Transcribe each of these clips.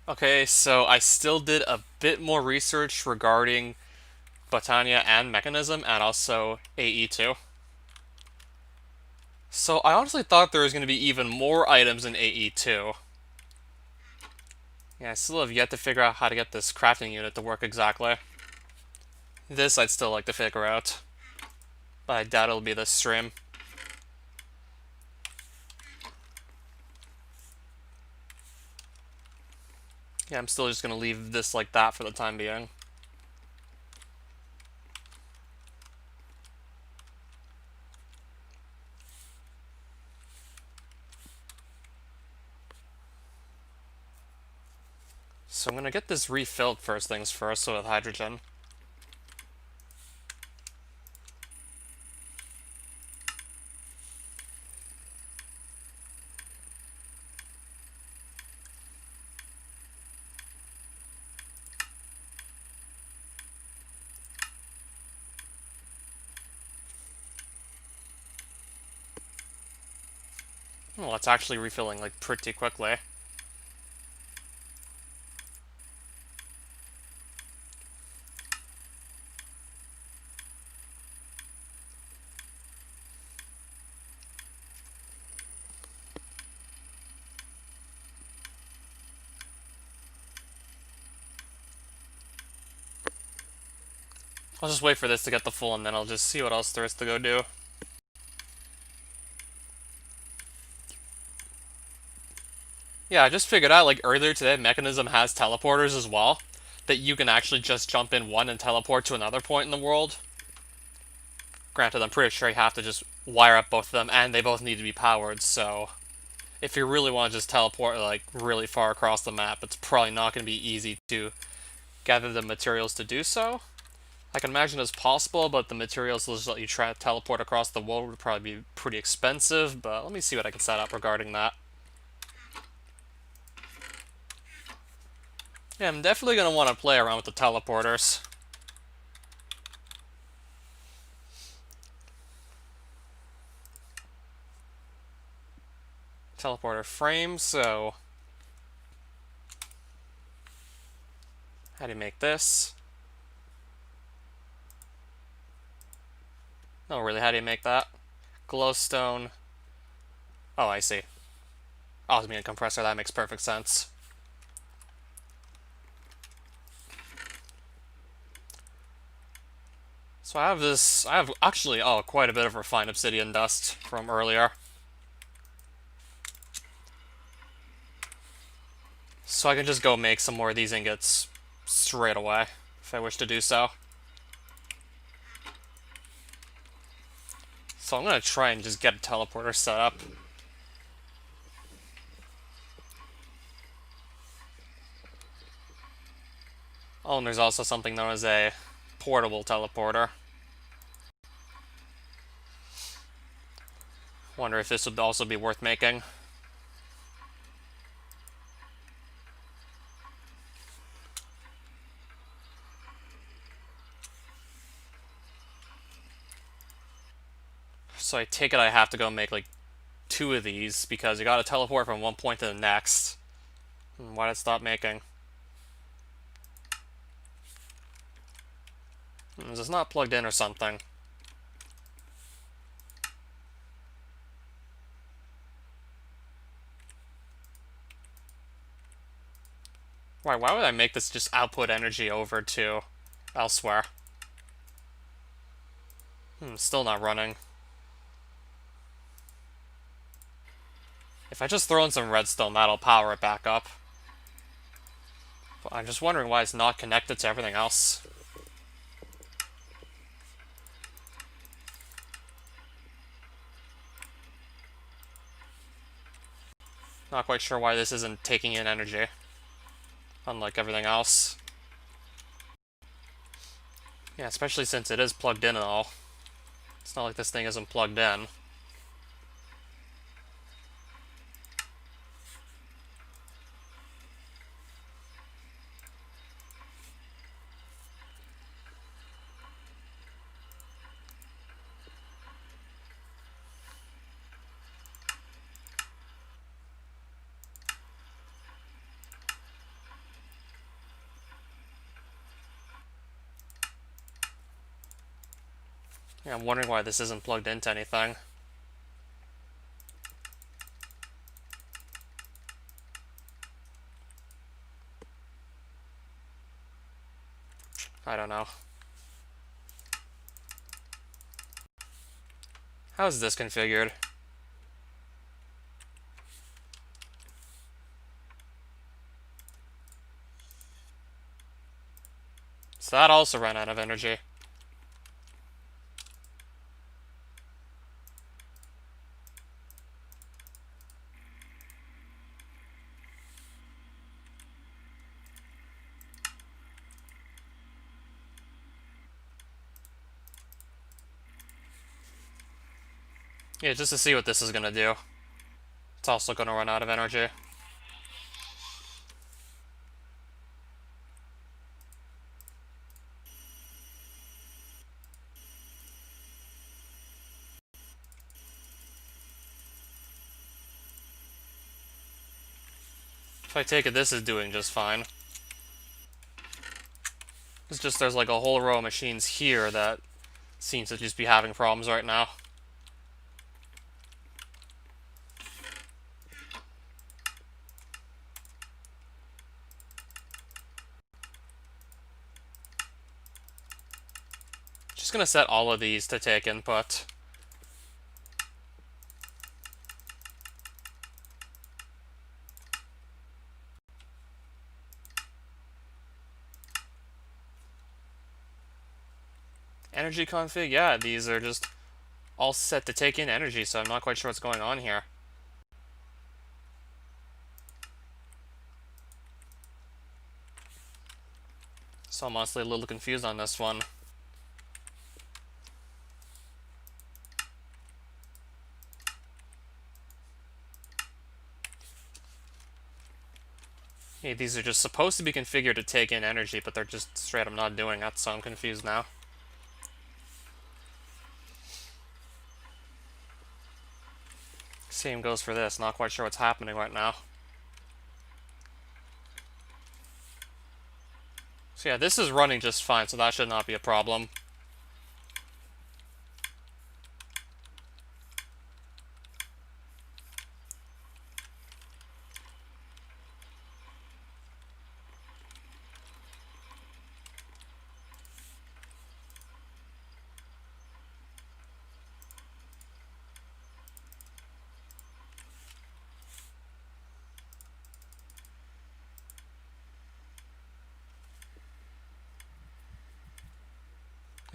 Okay, so I still did a bit more research regarding Botania and Mechanism and also AE2. So I honestly thought there was going to be even more items in AE2. Yeah, I still have yet to figure out how to get this crafting unit to work exactly. This I'd still like to figure out, but I doubt it'll be this stream. Yeah, I'm still just going to leave this like that for the time being. So I'm going to get this refilled first things first, so with hydrogen. Well, it's actually refilling like pretty quickly. I'll just wait for this to get the full and then I'll just see what else there is to go do. Yeah, I just figured out like earlier today, Mechanism has teleporters as well. That you can actually just jump in one and teleport to another point in the world. Granted, I'm pretty sure you have to just wire up both of them and they both need to be powered, so if you really want to just teleport like really far across the map, it's probably not going to be easy to gather the materials to do so. I can imagine it's possible, but the materials that let you try to teleport across the world would probably be pretty expensive, but let me see what I can set up regarding that. Yeah, I'm definitely going to want to play around with the teleporters. Teleporter frame, so how do you make this? No, really, how do you make that? Glowstone. Oh, I see. Osmium compressor, that makes perfect sense. So I have this, I have actually, quite a bit of refined obsidian dust from earlier. So I can just go make some more of these ingots straight away, if I wish to do so. So I'm gonna try and just get a teleporter set up. Oh, and there's also something known as a portable teleporter. Wonder if this would also be worth making. So I take it I have to go make like two of these because you gotta teleport from one point to the next. Why did it stop making? Is this not plugged in or something? Why would I make this just output energy over to elsewhere? Still not running. If I just throw in some redstone, that'll power it back up. But I'm just wondering why it's not connected to everything else. Not quite sure why this isn't taking in energy, unlike everything else. Yeah, especially since it is plugged in and all. It's not like this thing isn't plugged in. Yeah, I'm wondering why this isn't plugged into anything. I don't know. How is this configured? So that also ran out of energy. Yeah, just to see what this is gonna do. It's also gonna run out of energy. If I take it, this is doing just fine. It's just there's like a whole row of machines here that seems to just be having problems right now. Just gonna set all of these to take input. Energy config, yeah, these are just all set to take in energy, so I'm not quite sure what's going on here. So I'm honestly a little confused on this one. Hey, these are just supposed to be configured to take in energy, but they're just straight up not doing that, so I'm confused now. Same goes for this, not quite sure what's happening right now. So yeah, this is running just fine, so that should not be a problem.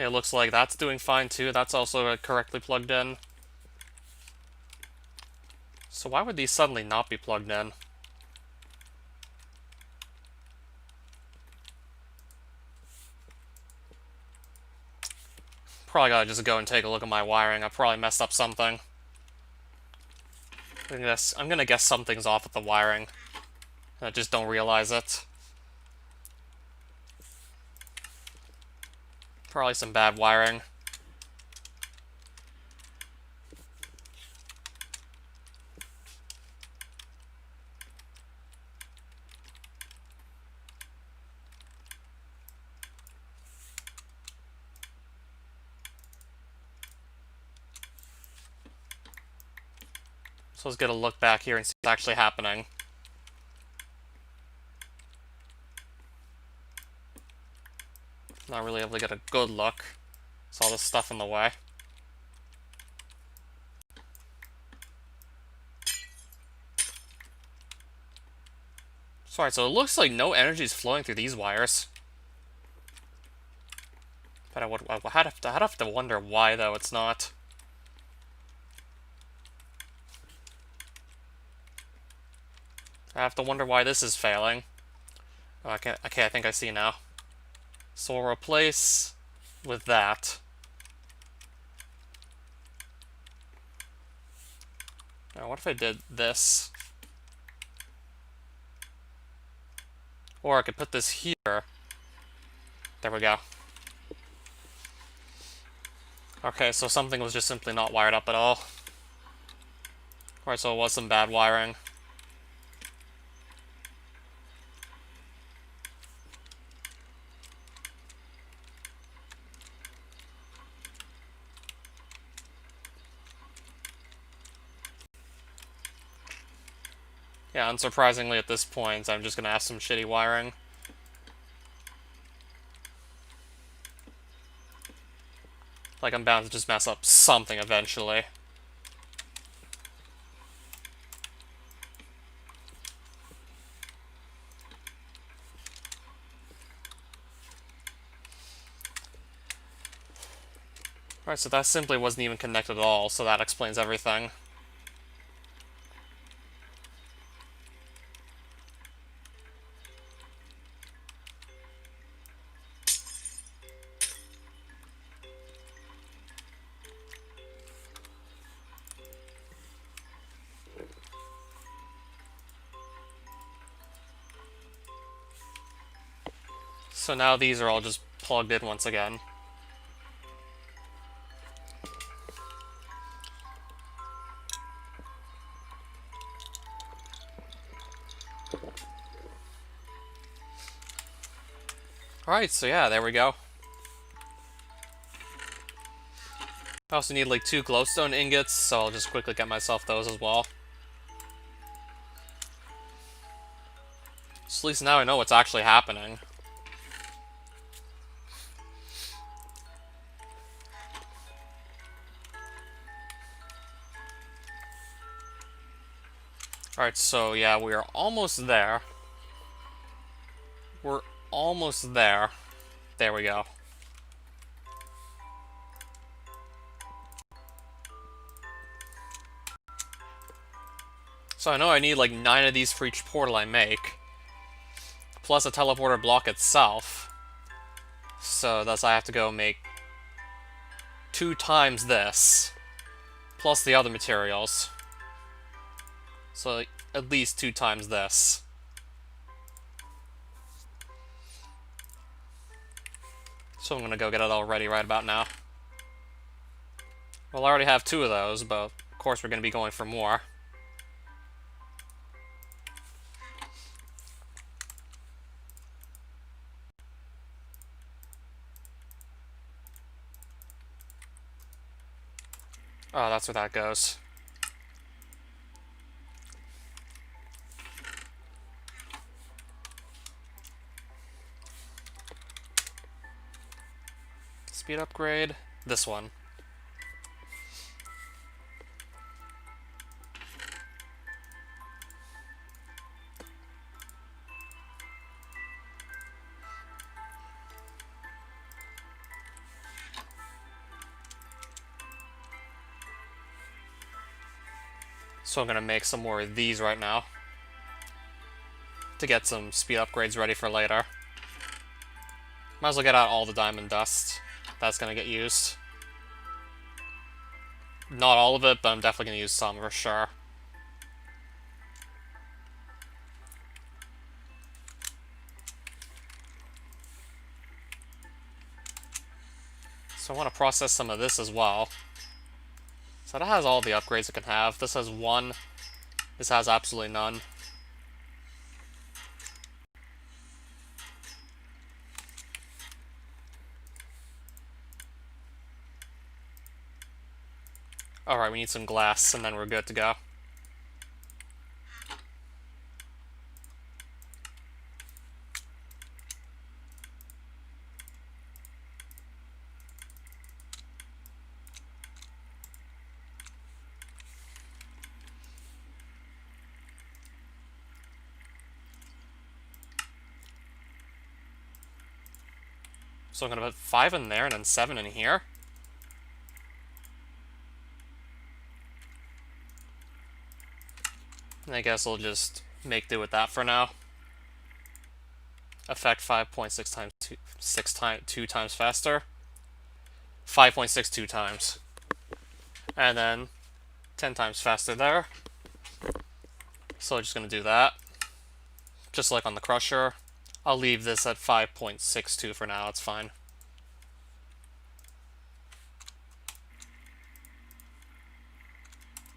It looks like that's doing fine too, that's also correctly plugged in. So why would these suddenly not be plugged in? Probably gotta just go and take a look at my wiring. I probably messed up something. I'm gonna guess something's off with the wiring. I just don't realize it. Probably some bad wiring. So let's get a look back here and see what's actually happening. Not really able to get a good look. There's all this stuff in the way. Sorry, so it looks like no energy is flowing through these wires. But I'd have to wonder why, though, it's not. I have to wonder why this is failing. Oh, okay, I think I see now. So we'll replace with that. Now, what if I did this? Or I could put this here. There we go. Okay, so something was just simply not wired up at all. Alright, so it was some bad wiring. Yeah, unsurprisingly at this point, I'm just gonna have some shitty wiring. Like, I'm bound to just mess up something eventually. Alright, so that simply wasn't even connected at all, so that explains everything. So now these are all just plugged in once again. Alright, so yeah, there we go. I also need like 2 glowstone ingots, so I'll just quickly get myself those as well. So at least now I know what's actually happening. Alright, so yeah, we are almost there. We're almost there. There we go. So I know I need like 9 of these for each portal I make, plus a teleporter block itself. So thus I have to go make 2 times this, plus the other materials. So at least 2 times this. So I'm gonna go get it all ready right about now. Well, I already have 2 of those, but of course we're gonna be going for more. Oh, that's where that goes. Speed upgrade. This one. So I'm gonna make some more of these right now to get some speed upgrades ready for later. Might as well get out all the diamond dust that's gonna get used. Not all of it, but I'm definitely gonna use some for sure. So I want to process some of this as well. So that has all the upgrades it can have. This has 1. This has absolutely none. Alright, we need some glass, and then we're good to go. So I'm gonna put 5 in there, and then 7 in here. And I guess I'll just make do with that for now. Effect 5.6 times 2 times faster. 5.62 times. And then 10 times faster there. So I'm just gonna do that. Just like on the crusher. I'll leave this at 5.62 for now, it's fine.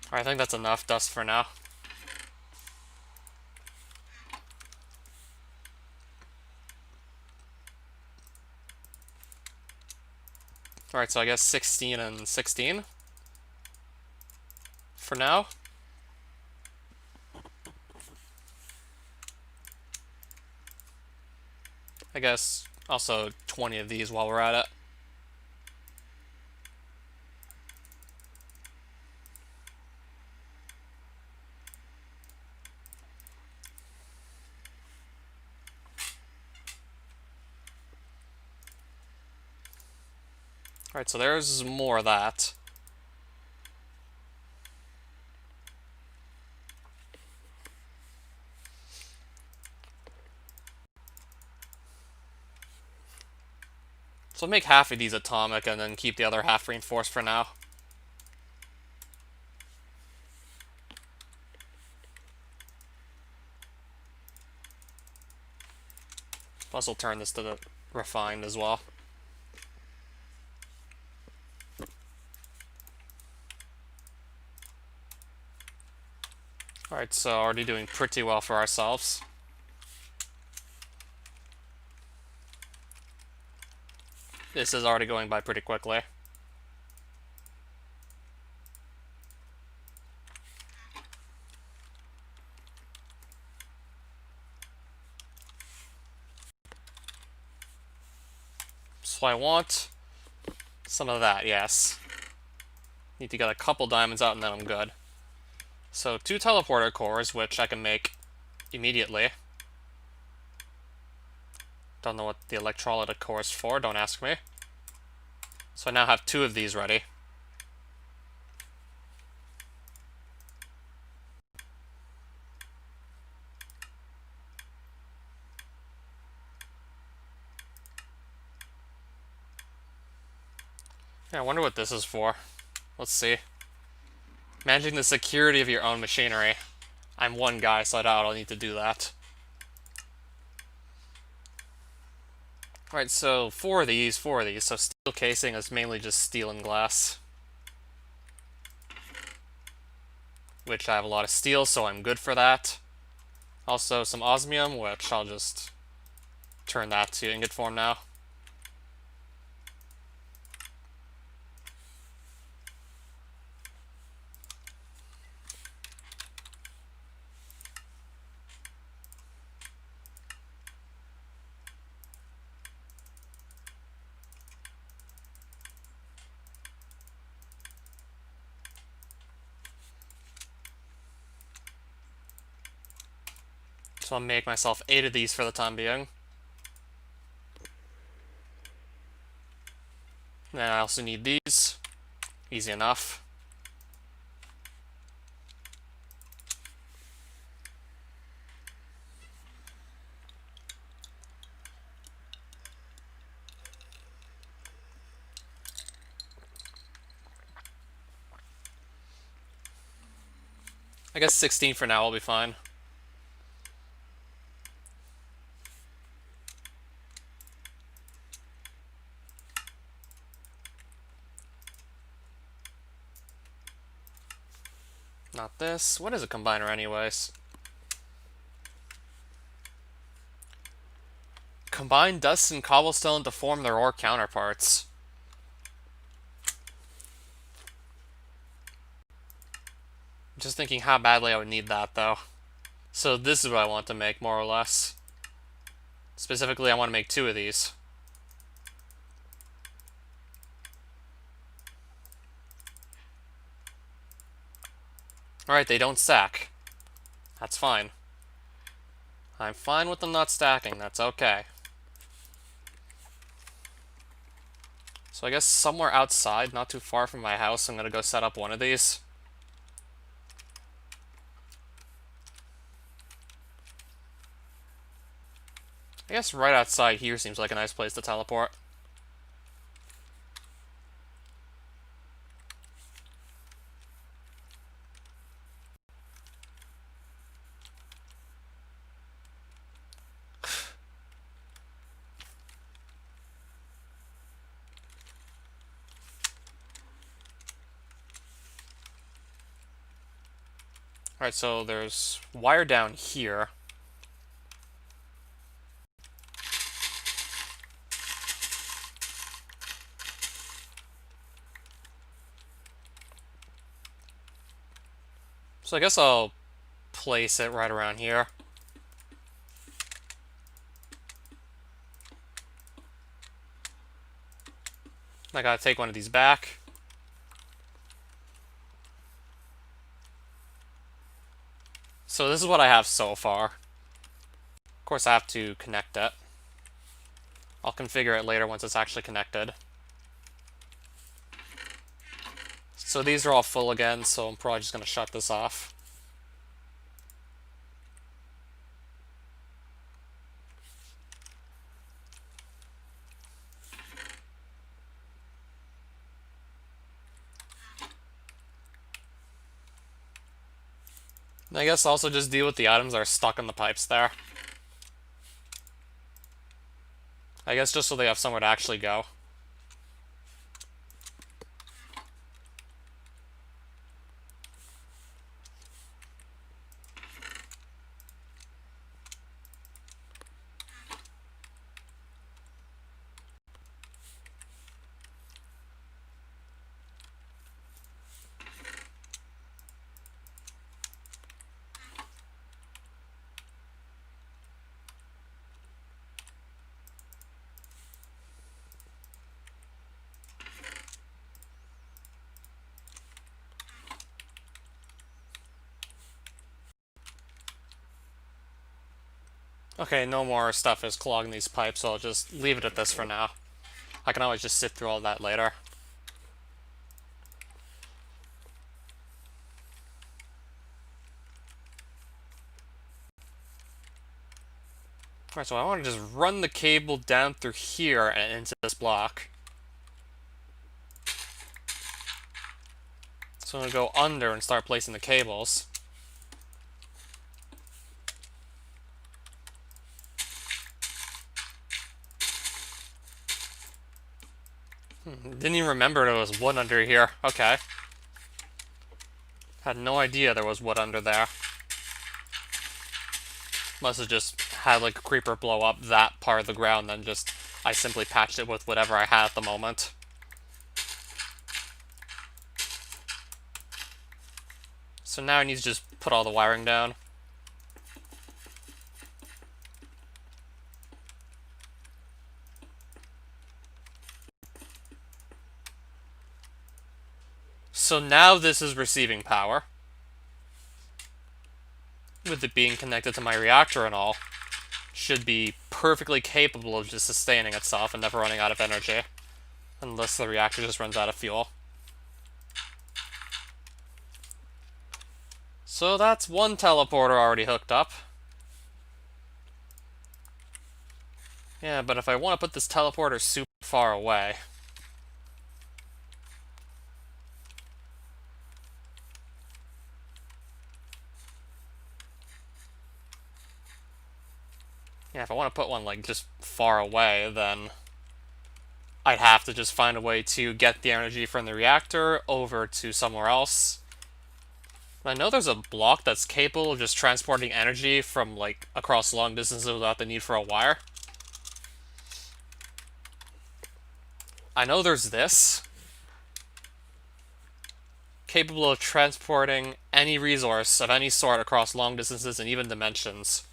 Alright, I think that's enough dust for now. Alright, so I guess 16 and 16 for now. I guess also 20 of these while we're at it. Alright, so there's more of that. So make half of these atomic and then keep the other half reinforced for now. Plus we'll turn this to the refined as well. Alright, so already doing pretty well for ourselves. This is already going by pretty quickly. So I want some of that, yes. Need to get a couple diamonds out and then I'm good. So 2 teleporter cores, which I can make immediately. Don't know what the electrolytic core is for, don't ask me. So I now have 2 of these ready. Yeah, I wonder what this is for. Let's see. Managing the security of your own machinery. I'm one guy, so I doubt I'll need to do that. Alright, so 4 of these, 4 of these. So steel casing is mainly just steel and glass. Which I have a lot of steel, so I'm good for that. Also some osmium, which I'll just turn that to ingot form now. So I'll make myself 8 of these for the time being. Then I also need these. Easy enough. I guess 16 for now will be fine. Not this. What is a combiner anyways? Combine dust and cobblestone to form their ore counterparts. Just thinking how badly I would need that though. So this is what I want to make, more or less. Specifically, I want to make 2 of these. Alright, they don't stack. That's fine. I'm fine with them not stacking, that's okay. So I guess somewhere outside, not too far from my house, I'm gonna go set up one of these. I guess right outside here seems like a nice place to teleport. Alright, so there's wire down here. So I guess I'll place it right around here. I gotta take one of these back. So this is what I have so far. Of course, I have to connect it. I'll configure it later once it's actually connected. So these are all full again, so I'm probably just going to shut this off. And I guess also just deal with the items that are stuck in the pipes there. I guess just so they have somewhere to actually go. Okay, no more stuff is clogging these pipes, so I'll just leave it at this for now. I can always just sit through all that later. Alright, so I want to just run the cable down through here and into this block. So I'm going to go under and start placing the cables. Didn't even remember there was wood under here. Okay. Had no idea there was wood under there. Must have just had like a creeper blow up that part of the ground, then just I simply patched it with whatever I had at the moment. So now I need to just put all the wiring down. So now this is receiving power. With it being connected to my reactor and all, should be perfectly capable of just sustaining itself and never running out of energy. Unless the reactor just runs out of fuel. So that's one teleporter already hooked up. Yeah, but if I want to put this teleporter super far away... Yeah, if I want to put one, like, just far away, then I'd have to just find a way to get the energy from the reactor over to somewhere else. I know there's a block that's capable of just transporting energy from, like, across long distances without the need for a wire. I know there's this. Capable of transporting any resource of any sort across long distances and even dimensions.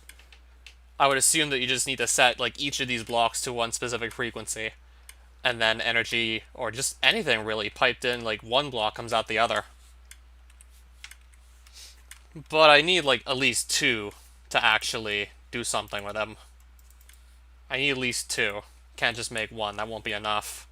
I would assume that you just need to set, like, each of these blocks to one specific frequency. And then energy, or just anything really, piped in, like, one block comes out the other. But I need, like, at least two to actually do something with them. I need at least two. Can't just make one, that won't be enough.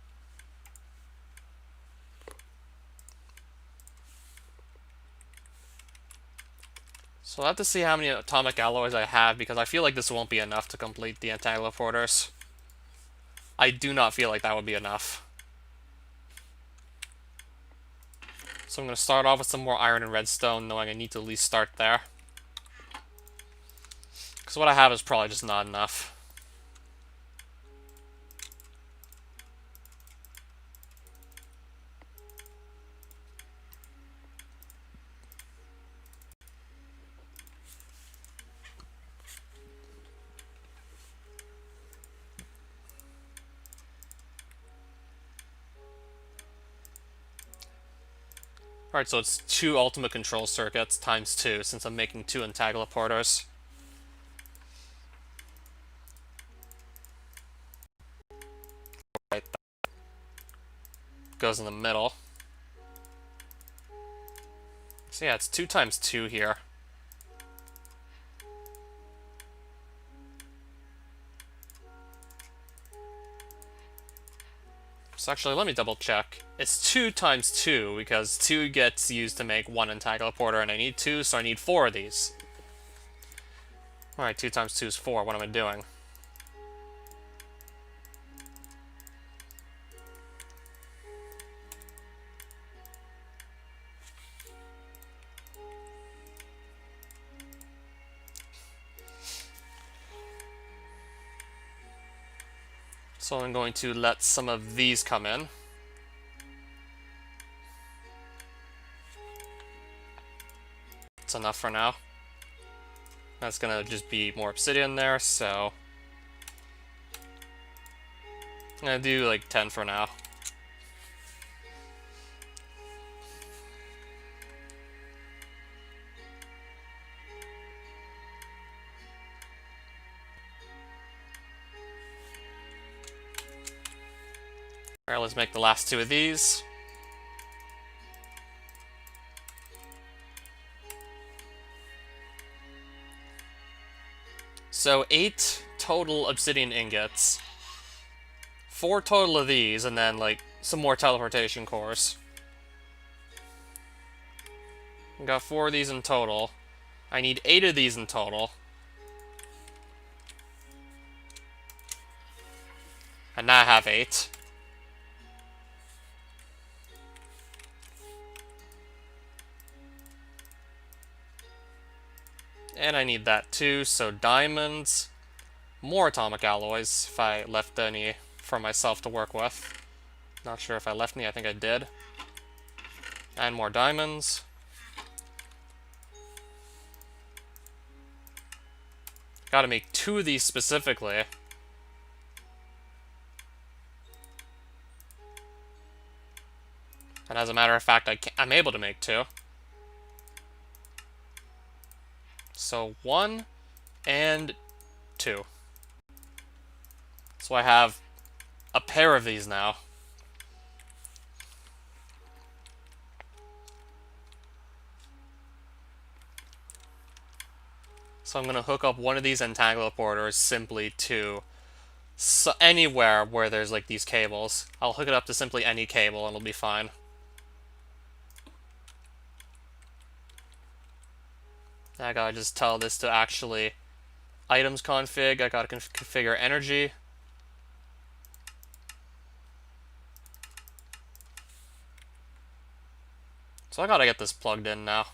So I'll have to see how many atomic alloys I have, because I feel like this won't be enough to complete the anti-teleporters. I do not feel like that would be enough. So I'm going to start off with some more iron and redstone, knowing I need to at least start there. Because what I have is probably just not enough. Alright, so it's 2 ultimate control circuits times 2, since I'm making 2 anti-teleporters. Right. goes in the middle. So yeah, it's 2 times 2 here. So actually, let me double check. It's 2 times 2, because 2 gets used to make 1 anti-teleporter, and I need 2, so I need 4 of these. Alright, 2 times 2 is 4. What am I doing? So I'm going to let some of these come in. It's enough for now. That's gonna just be more obsidian there, so I'm gonna do like 10 for now. Alright, let's make the last 2 of these. So 8 total obsidian ingots. 4 total of these, and then like some more teleportation cores. Got 4 of these in total. I need 8 of these in total. And now I have 8. And I need that too, so diamonds. More atomic alloys, if I left any for myself to work with. Not sure if I left any, I think I did. And more diamonds. Gotta make 2 of these specifically. And as a matter of fact, I'm able to make 2. So 1 and 2. So I have a pair of these now. So I'm going to hook up one of these entangler simply to anywhere where there's like these cables. I'll hook it up to simply any cable and it'll be fine. I gotta just tell this to actually items config. I gotta configure energy. So I gotta get this plugged in now.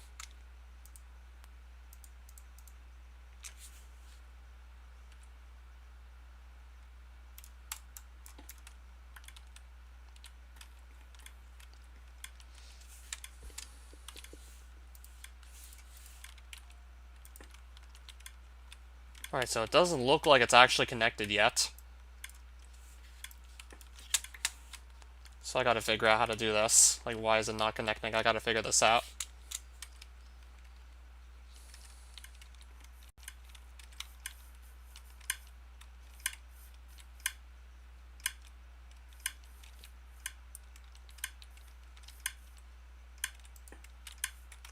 Alright, so it doesn't look like it's actually connected yet. So I gotta figure out how to do this. Like, why is it not connecting? I gotta figure this out.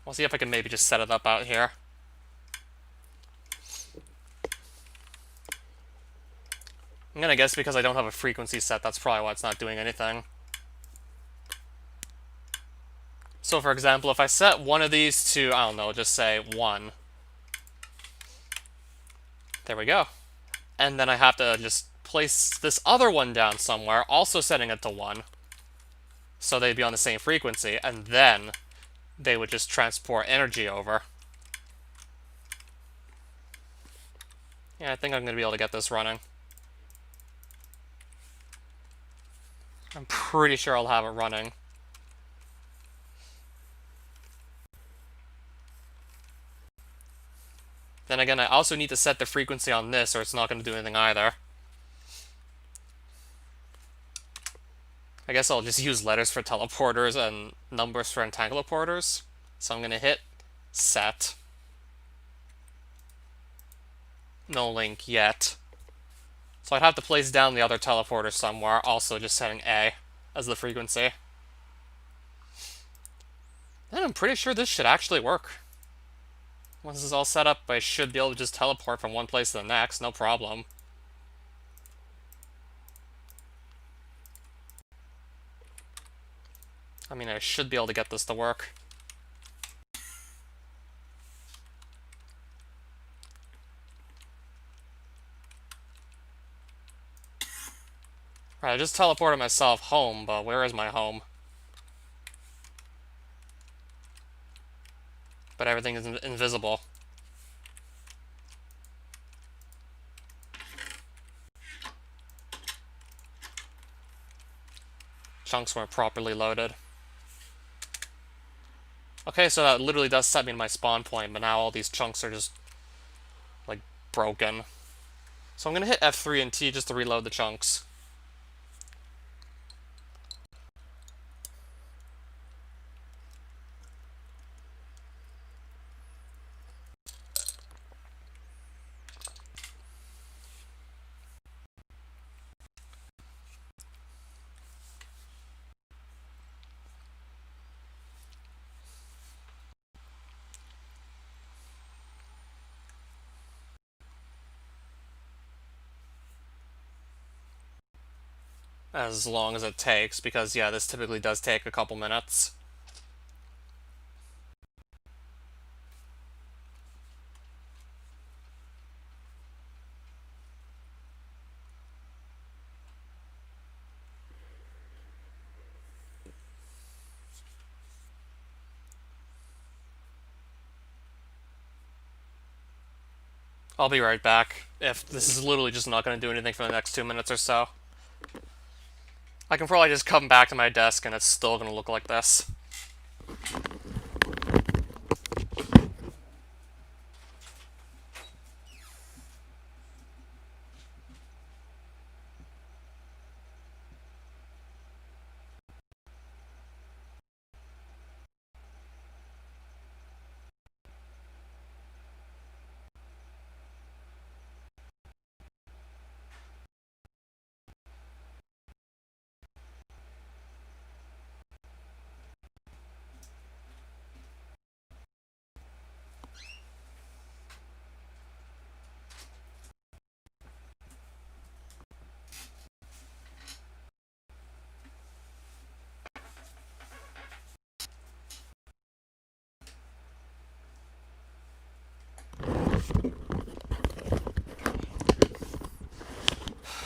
I'll see if I can maybe just set it up out here. I'm gonna guess because I don't have a frequency set, that's probably why it's not doing anything. So for example, if I set one of these to, I don't know, just say 1. There we go. And then I have to just place this other one down somewhere, also setting it to 1. So they'd be on the same frequency, and then they would just transport energy over. Yeah, I think I'm going to be able to get this running. I'm pretty sure I'll have it running. Then again, I also need to set the frequency on this, or it's not going to do anything either. I guess I'll just use letters for teleporters and numbers for entangler-porters. So I'm going to hit set. No link yet. So I'd have to place down the other teleporter somewhere, also just setting A as the frequency. then I'm pretty sure this should actually work. Once this is all set up, I should be able to just teleport from one place to the next, no problem. I mean, I should be able to get this to work. Right, I just teleported myself home, but where is my home? But everything is invisible. Chunks weren't properly loaded. Okay, so that literally does set me to my spawn point, but now all these chunks are just, like, broken. So I'm gonna hit F3 and T just to reload the chunks. As long as it takes, because yeah, this typically does take a couple minutes. I'll be right back, if this is literally just not going to do anything for the next 2 minutes or so. I can probably just come back to my desk and it's still going to look like this.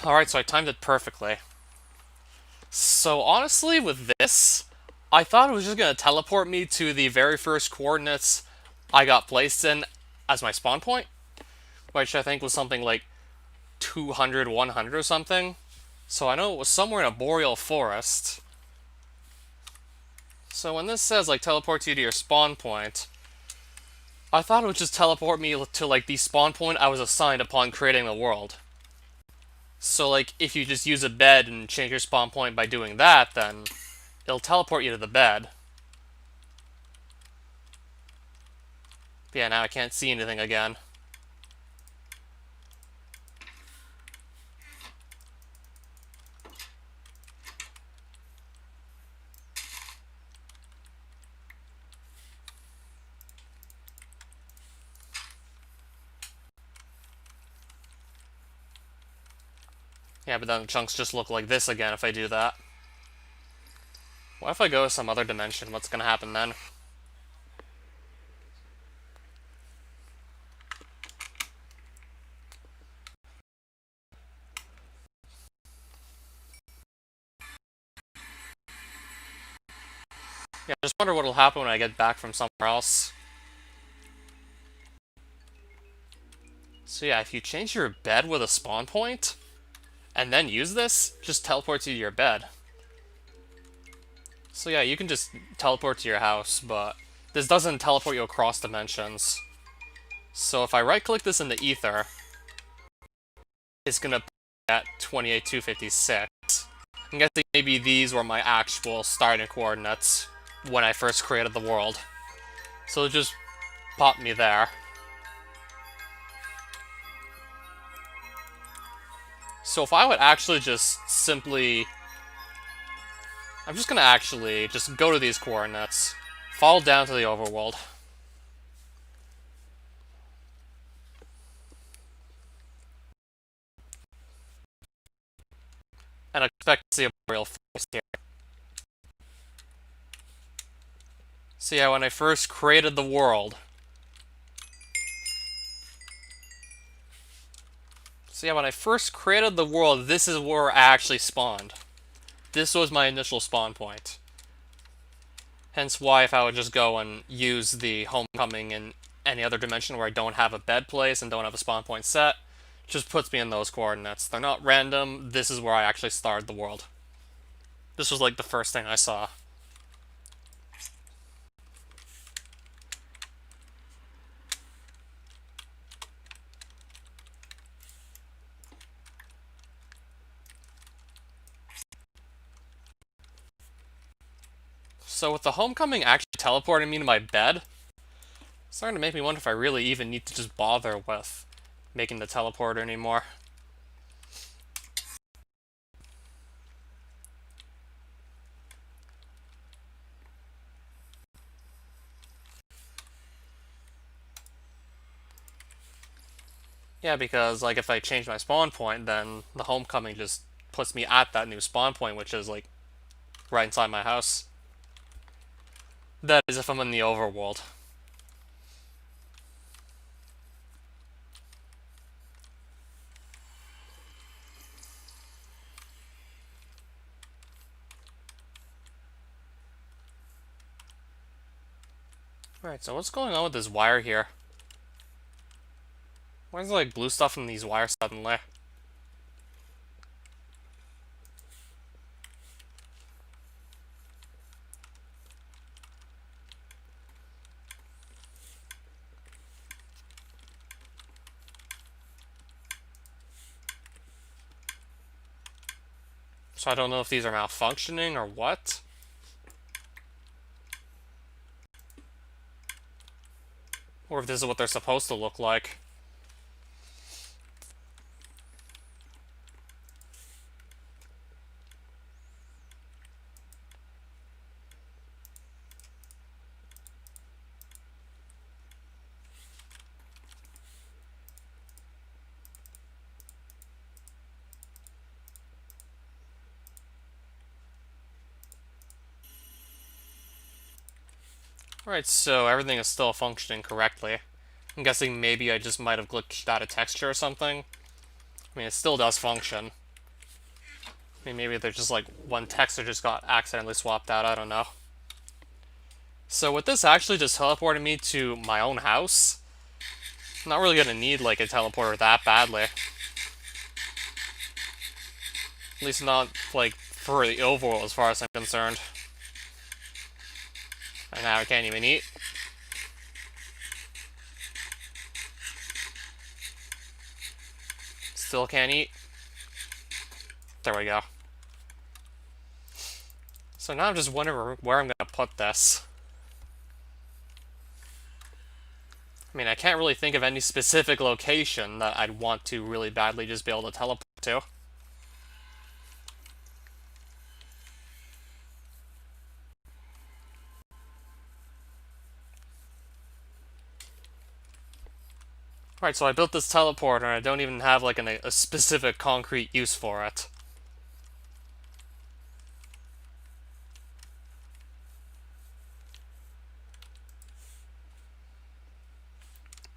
Alright, so I timed it perfectly. So honestly, with this, I thought it was just going to teleport me to the very first coordinates I got placed in as my spawn point, which I think was something like 200, 100 or something. So I know it was somewhere in a boreal forest. So when this says, like, teleport you to your spawn point, I thought it would just teleport me to, like, the spawn point I was assigned upon creating the world. So, like, if you just use a bed and change your spawn point by doing that, then it'll teleport you to the bed. But yeah, now I can't see anything again. Yeah, but then the chunks just look like this again if I do that. What if I go to some other dimension? What's gonna happen then? Yeah, I just wonder what'll happen when I get back from somewhere else. So yeah, if you change your bed with a spawn point, and then use this, just teleports you to your bed. So yeah, you can just teleport to your house, but this doesn't teleport you across dimensions. So if I right-click this in the ether, it's gonna put at 28,256. I'm guessing maybe these were my actual starting coordinates when I first created the world. So it just popped me there. So if I would actually just simply... I'm just gonna actually just go to these coordinates. Fall down to the overworld. And expect to see a real face here. See how when I first created the world... See how when I first created the world, this is where I actually spawned. This was my initial spawn point. Hence why if I would just go and use the homecoming in any other dimension where I don't have a bed place and don't have a spawn point set, just puts me in those coordinates. They're not random, this is where I actually started the world. This was like the first thing I saw. So with the homecoming actually teleporting me to my bed, it's starting to make me wonder if I really even need to just bother with making the teleporter anymore. Yeah, because like if I change my spawn point, then the homecoming just puts me at that new spawn point, which is like right inside my house. That is if I'm in the overworld. Alright, so what's going on with this wire here? Why is there like blue stuff in these wires suddenly? So I don't know if these are malfunctioning or what. Or if this is what they're supposed to look like. Alright, so everything is still functioning correctly. I'm guessing maybe I just might have glitched out a texture or something. I mean, it still does function. I mean, maybe there's just like one texture just got accidentally swapped out, I don't know. So with this actually just teleporting me to my own house, I'm not really gonna need like a teleporter that badly. At least not like for the overworld as far as I'm concerned. And now I can't even eat. Still can't eat. There we go. So now I'm just wondering where I'm gonna put this. I mean, I can't really think of any specific location that I'd want to really badly just be able to teleport to. Alright, so I built this teleporter and I don't even have like a specific concrete use for it.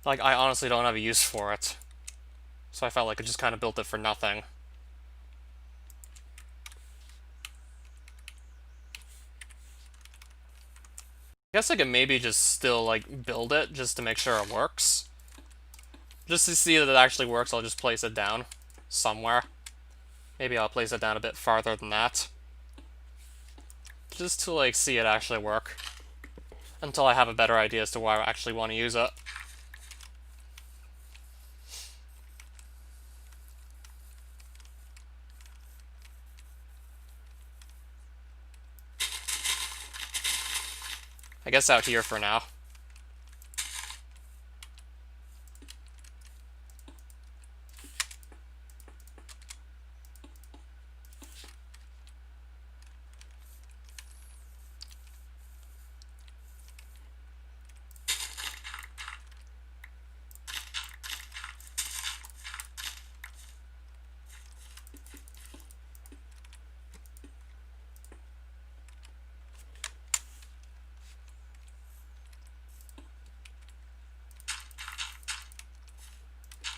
Like, I honestly don't have a use for it. So I felt like I just kind of built it for nothing. I guess I could maybe just still, like, build it just to make sure it works. Just to see that it actually works, I'll just place it down somewhere. Maybe I'll place it down a bit farther than that. Just to, like, see it actually work. Until I have a better idea as to why I actually want to use it. I guess out here for now.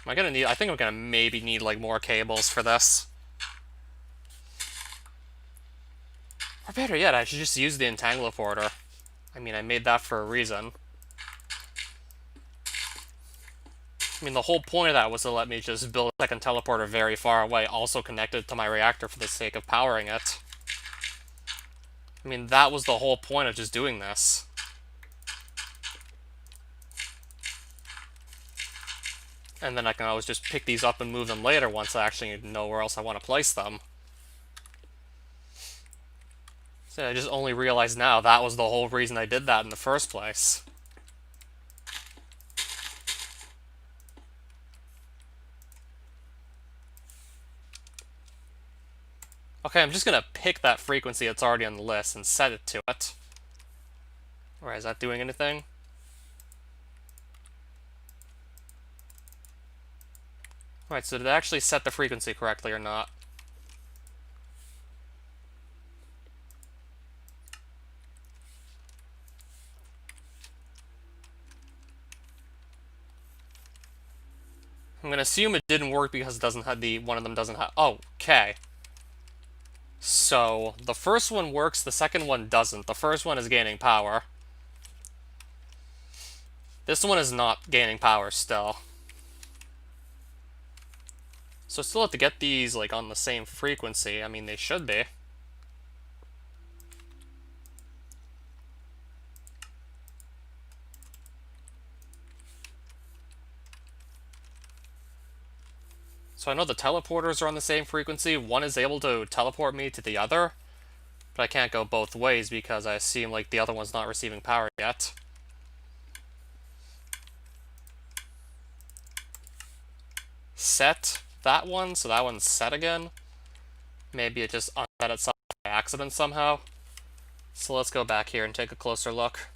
Am I gonna need... I think I'm gonna maybe need, like, more cables for this. Or better yet, I should just use the entangleporter. I mean, I made that for a reason. I mean, the whole point of that was to let me just build a second teleporter very far away, also connected to my reactor for the sake of powering it. I mean, that was the whole point of just doing this. And then I can always just pick these up and move them later once I actually know where else I want to place them. So I just only realized now that was the whole reason I did that in the first place. Okay, I'm just gonna pick that frequency that's already on the list and set it to it. Or is that doing anything? Alright, so did it actually set the frequency correctly or not? I'm gonna assume it didn't work because it doesn't have one of them doesn't have... Oh, okay. So, the first one works, the second one doesn't. The first one is gaining power. This one is not gaining power still. So still have to get these, like, on the same frequency. I mean, they should be. So I know the teleporters are on the same frequency. One is able to teleport me to the other, but I can't go both ways because I assume, like, the other one's not receiving power yet. Set that one, so that one's set again. Maybe it just unset itself by accident somehow. So let's go back here and take a closer look.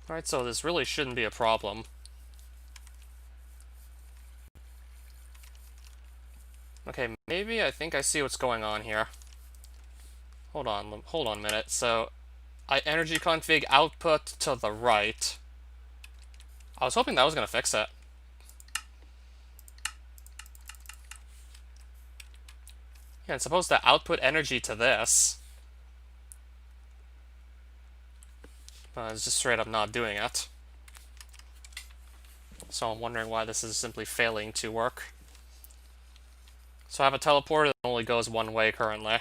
Alright, so this really shouldn't be a problem. Okay, maybe I think I see what's going on here. Hold on a minute. So, I energy config output to the right. I was hoping that was going to fix it. Yeah, it's supposed to output energy to this. But it's just straight up not doing it. So I'm wondering why this is simply failing to work. So I have a teleporter that only goes one way currently.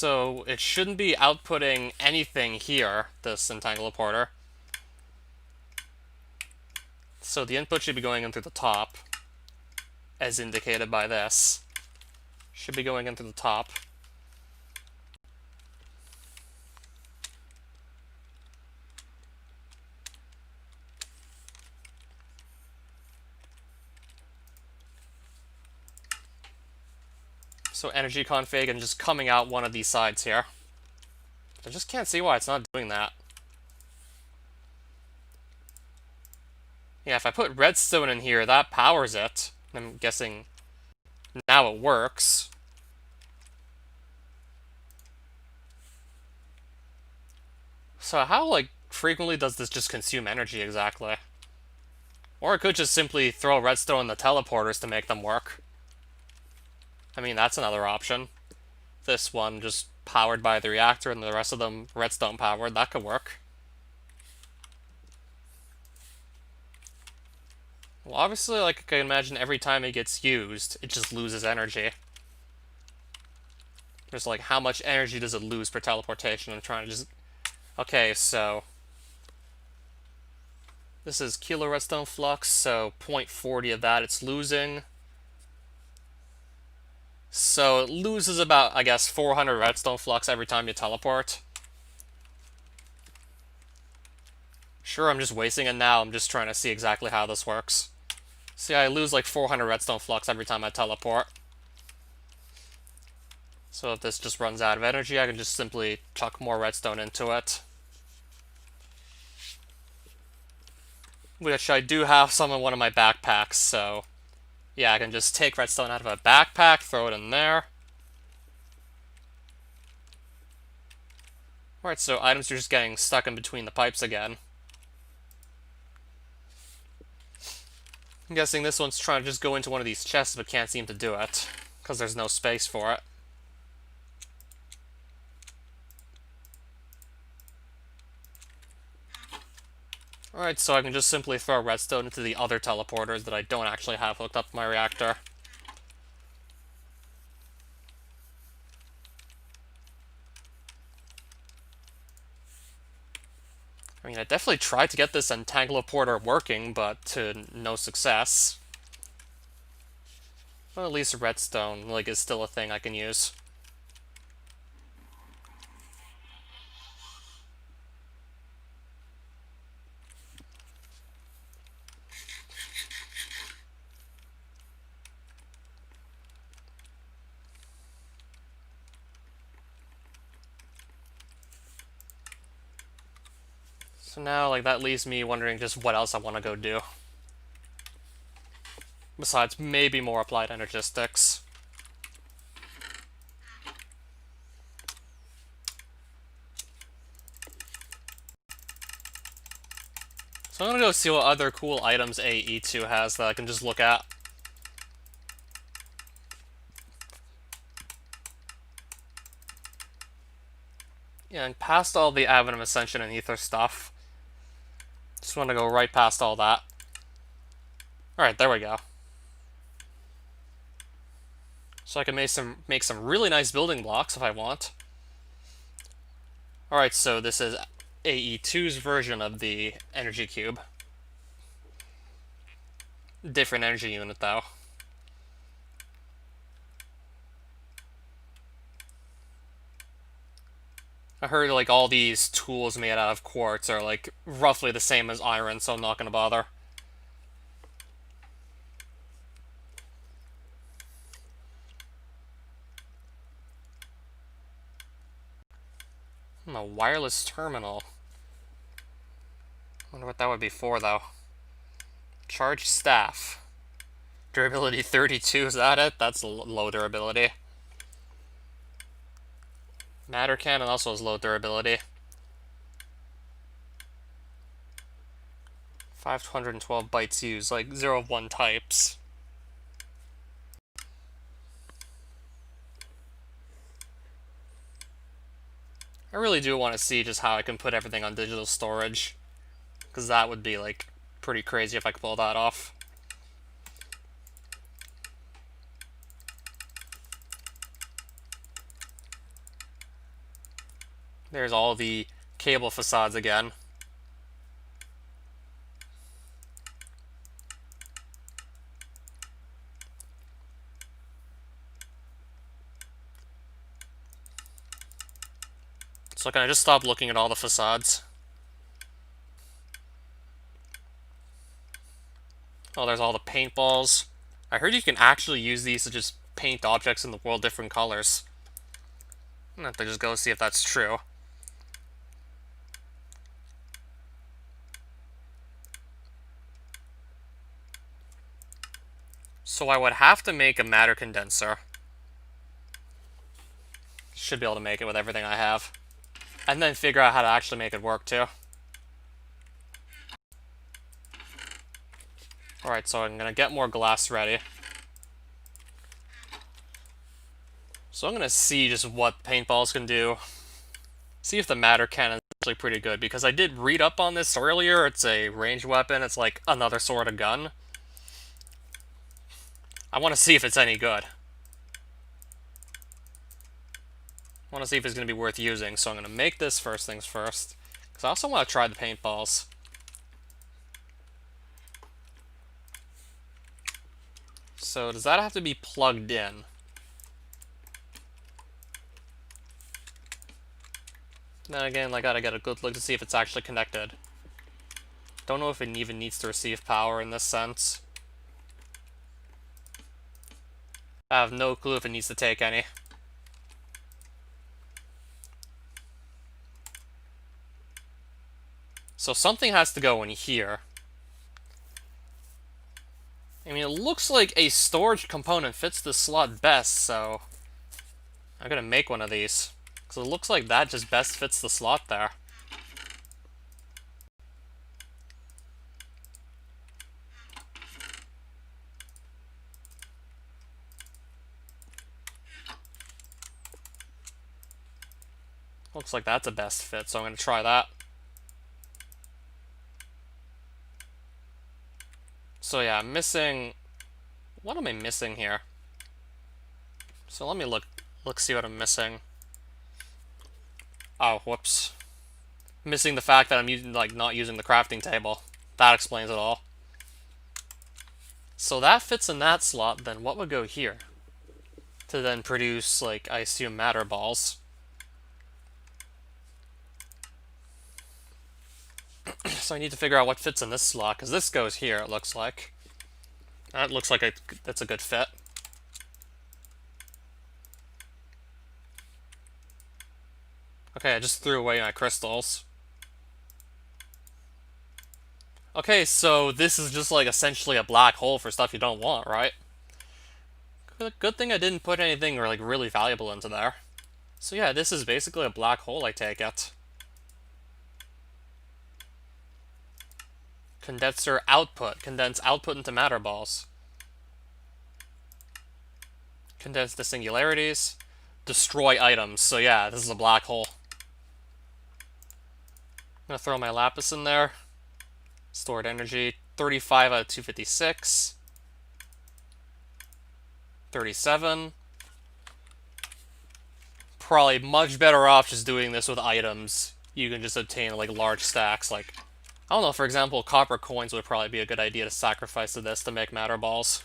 So it shouldn't be outputting anything here, this entangleporter. So the input should be going in through the top, as indicated by this. Should be going in through the top. So energy config and just coming out one of these sides here. I just can't see why it's not doing that. Yeah, if I put redstone in here, that powers it. I'm guessing now it works. So how, like, frequently does this just consume energy exactly? Or it could just simply throw redstone in the teleporters to make them work. I mean, that's another option. This one just powered by the reactor and the rest of them redstone powered. That could work. Well, obviously, like, I can imagine every time it gets used, it just loses energy. There's like, how much energy does it lose per teleportation? I'm trying to just... Okay, so... This is kilo redstone flux, so 0.40 of that it's losing. So it loses about, I guess, 400 redstone flux every time you teleport. Sure, I'm just wasting it now. I'm just trying to see exactly how this works. See, I lose like 400 redstone flux every time I teleport. So if this just runs out of energy, I can just simply chuck more redstone into it. Which I do have some in one of my backpacks, so yeah, I can just take redstone out of a backpack, throw it in there. Alright, so items are just getting stuck in between the pipes again. I'm guessing this one's trying to just go into one of these chests but can't seem to do it, because there's no space for it. Alright, so I can just simply throw redstone into the other teleporters that I don't actually have hooked up to my reactor. I mean, I definitely tried to get this entangleporter working, but to no success. Well, at least redstone, like, is still a thing I can use. So now, like, that leaves me wondering just what else I want to go do. Besides, maybe more applied energistics. So I'm gonna go see what other cool items AE2 has that I can just look at. Yeah, and past all the Avenum Ascension and Ether stuff. Just want to go right past all that. Alright, there we go. So I can make some really nice building blocks if I want. Alright, so this is AE2's version of the energy cube. Different energy unit, though. I heard, like, all these tools made out of quartz are, like, roughly the same as iron, so I'm not gonna bother. A wireless terminal. Wonder what that would be for, though. Charged staff. Durability 32, is that it? That's low durability. Matter cannon also has low durability. 512 bytes used, like 0 of 1 types. I really do want to see just how I can put everything on digital storage. Because that would be, like, pretty crazy if I could pull that off. There's all the cable facades again. So can I just stop looking at all the facades? Oh, there's all the paintballs. I heard you can actually use these to just paint objects in the world different colors. I'm gonna have to just go see if that's true. So I would have to make a matter condenser. Should be able to make it with everything I have. And then figure out how to actually make it work, too. Alright, so I'm gonna get more glass ready. So I'm gonna see just what paintballs can do. See if the matter cannon is actually pretty good, because I did read up on this earlier. It's a ranged weapon. It's like another sort of gun. I want to see if it's any good. I want to see if it's going to be worth using, so I'm going to make this first things first. Because I also want to try the paintballs. So does that have to be plugged in? Then again, I gotta get a good look to see if it's actually connected. Don't know if it even needs to receive power in this sense. I have no clue if it needs to take any. So something has to go in here. I mean, it looks like a storage component fits this slot best, so I'm gonna make one of these. Because it looks like that just best fits the slot there. Looks like that's a best fit, so I'm gonna try that. So yeah, I'm missing... What am I missing here? So let me look, see what I'm missing. Oh, whoops. Missing the fact that I'm using, not using the crafting table. That explains it all. So that fits in that slot, then what would go here? To then produce, I assume matter balls. So I need to figure out what fits in this slot, because this goes here, it looks like. That looks like that's a good fit. Okay, I just threw away my crystals. Okay, so this is just essentially a black hole for stuff you don't want, right? Good thing I didn't put anything really valuable into there. So yeah, this is basically a black hole, I take it. Condenser output. Condense output into matter balls. Condense the singularities. Destroy items. So yeah, this is a black hole. I'm gonna throw my lapis in there. Stored energy. 35 out of 256. 37. Probably much better off just doing this with items. You can just obtain large stacks. I don't know, for example, copper coins would probably be a good idea to sacrifice to this to make matter balls.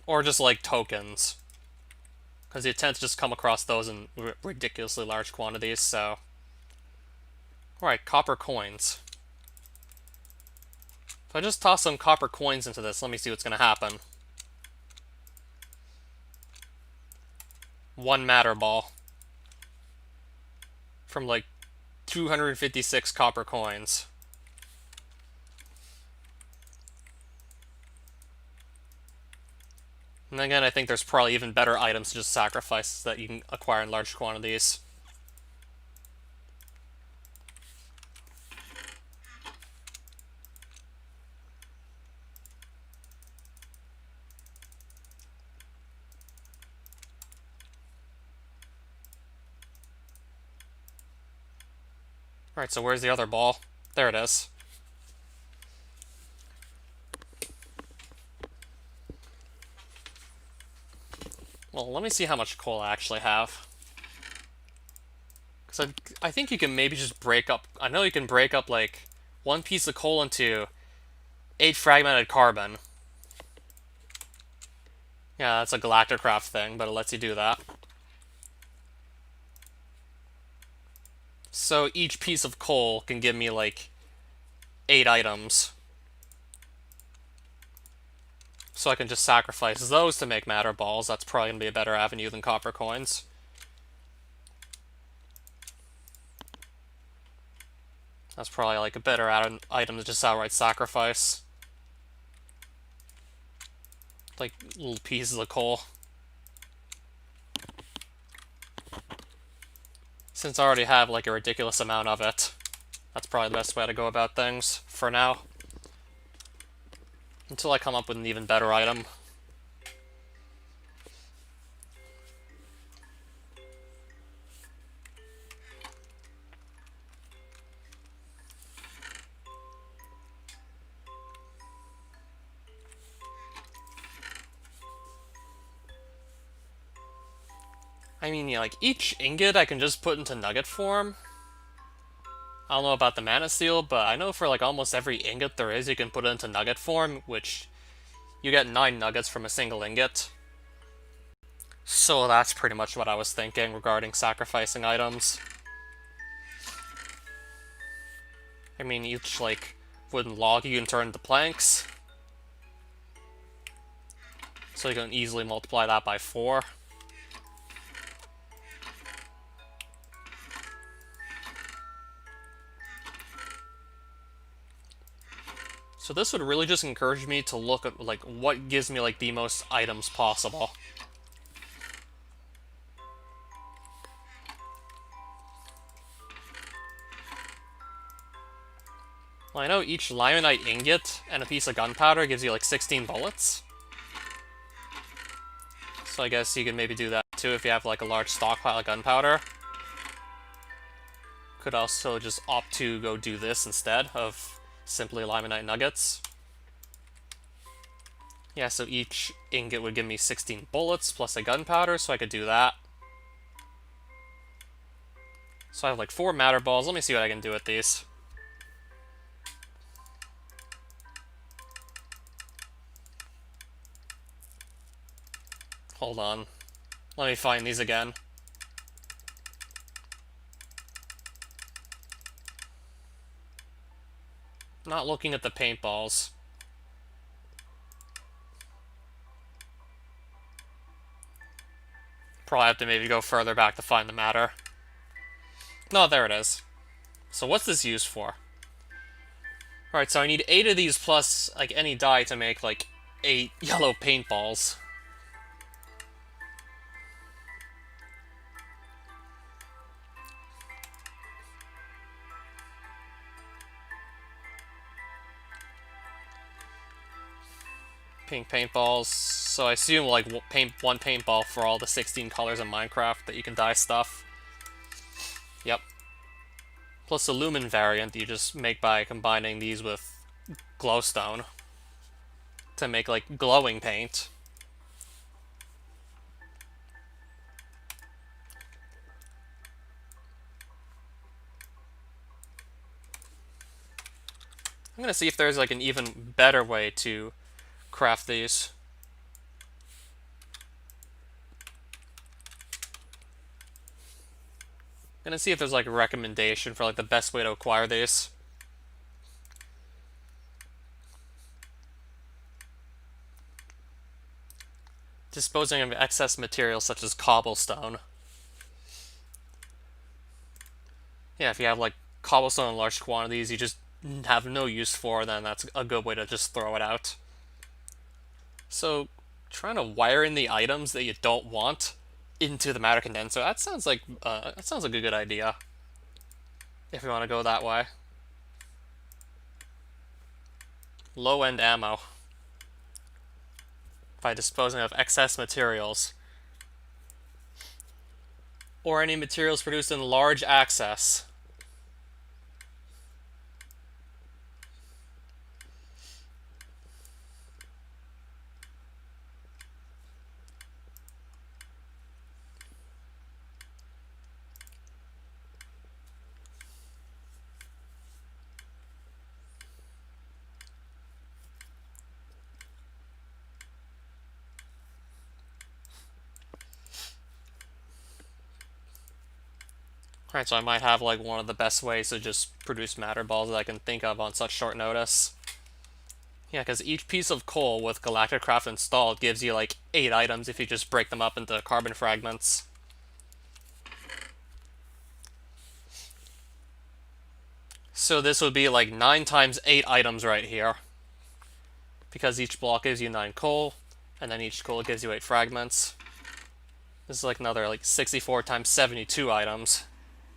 Or just tokens. Because you tend to just come across those in ridiculously large quantities, so... Alright, copper coins. If I just toss some copper coins into this, let me see what's going to happen. 1 matter ball. From 256 copper coins. And again, I think there's probably even better items to just sacrifice that you can acquire in large quantities. Alright, so where's the other ball? There it is. Well, let me see how much coal I actually have. Because I think you can maybe just break up... I know you can break up, one piece of coal into 8 fragmented carbon. Yeah, that's a Galacticraft thing, but it lets you do that. So each piece of coal can give me, 8 items. So I can just sacrifice those to make matter balls. That's probably going to be a better avenue than copper coins. That's probably a better item to just outright sacrifice. Little pieces of coal. Since I already have a ridiculous amount of it, that's probably the best way to go about things for now. Until I come up with an even better item. I mean, yeah, each ingot I can just put into nugget form. I don't know about the mana seal, but I know for almost every ingot there is, you can put it into nugget form, which you get 9 nuggets from a single ingot. So that's pretty much what I was thinking regarding sacrificing items. I mean, each, like, wooden log you can turn into planks. So you can easily multiply that by 4. So this would really just encourage me to look at, like, what gives me, like, the most items possible. Well, I know each limonite ingot and a piece of gunpowder gives you, like, 16 bullets. So I guess you can maybe do that too if you have, like, a large stockpile of gunpowder. Could also just opt to go do this instead of simply limonite nuggets. Yeah, so each ingot would give me 16 bullets plus a gunpowder, so I could do that. So I have like 4 matter balls. Let me see what I can do with these. Hold on. Let me find these again. Not looking at the paintballs. Probably have to maybe go further back to find the matter. No, there it is. So what's this used for? Alright, so I need 8 of these plus, like, any die to make, like, 8 yellow paintballs. Pink paintballs. So I assume, like, one paintball for all the 16 colors in Minecraft that you can dye stuff. Yep. Plus the lumen variant that you just make by combining these with glowstone to make, like, glowing paint. I'm gonna see if there's, like, an even better way to craft these. I'm gonna see if there's, like, a recommendation for, like, the best way to acquire these. Disposing of excess materials such as cobblestone. Yeah, if you have, like, cobblestone in large quantities you just have no use for, then that's a good way to just throw it out. So, trying to wire in the items that you don't want into the matter condenser, that sounds like a good idea. If we want to go that way. Low-end ammo. By disposing of excess materials. Or any materials produced in large excess. Alright, so I might have, like, one of the best ways to just produce matter balls that I can think of on such short notice. Yeah, because each piece of coal with Galactic Craft installed gives you, like, 8 items if you just break them up into carbon fragments. So this would be, like, 9 times 8 items right here. Because each block gives you 9 coal, and then each coal gives you 8 fragments. This is, like, another, like, 64 times 72 items,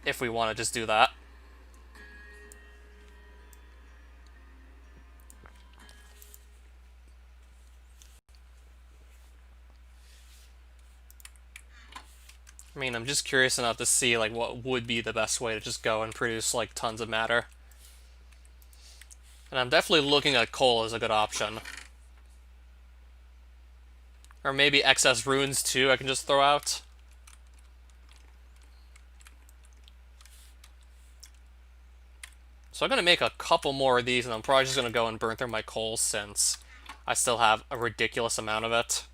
if we want to just do that. I mean, I'm just curious enough to see, like, what would be the best way to just go and produce, like, tons of matter. And I'm definitely looking at coal as a good option. Or maybe excess runes, too, I can just throw out. So I'm going to make a couple more of these, and I'm probably just going to go and burn through my coal since I still have a ridiculous amount of it.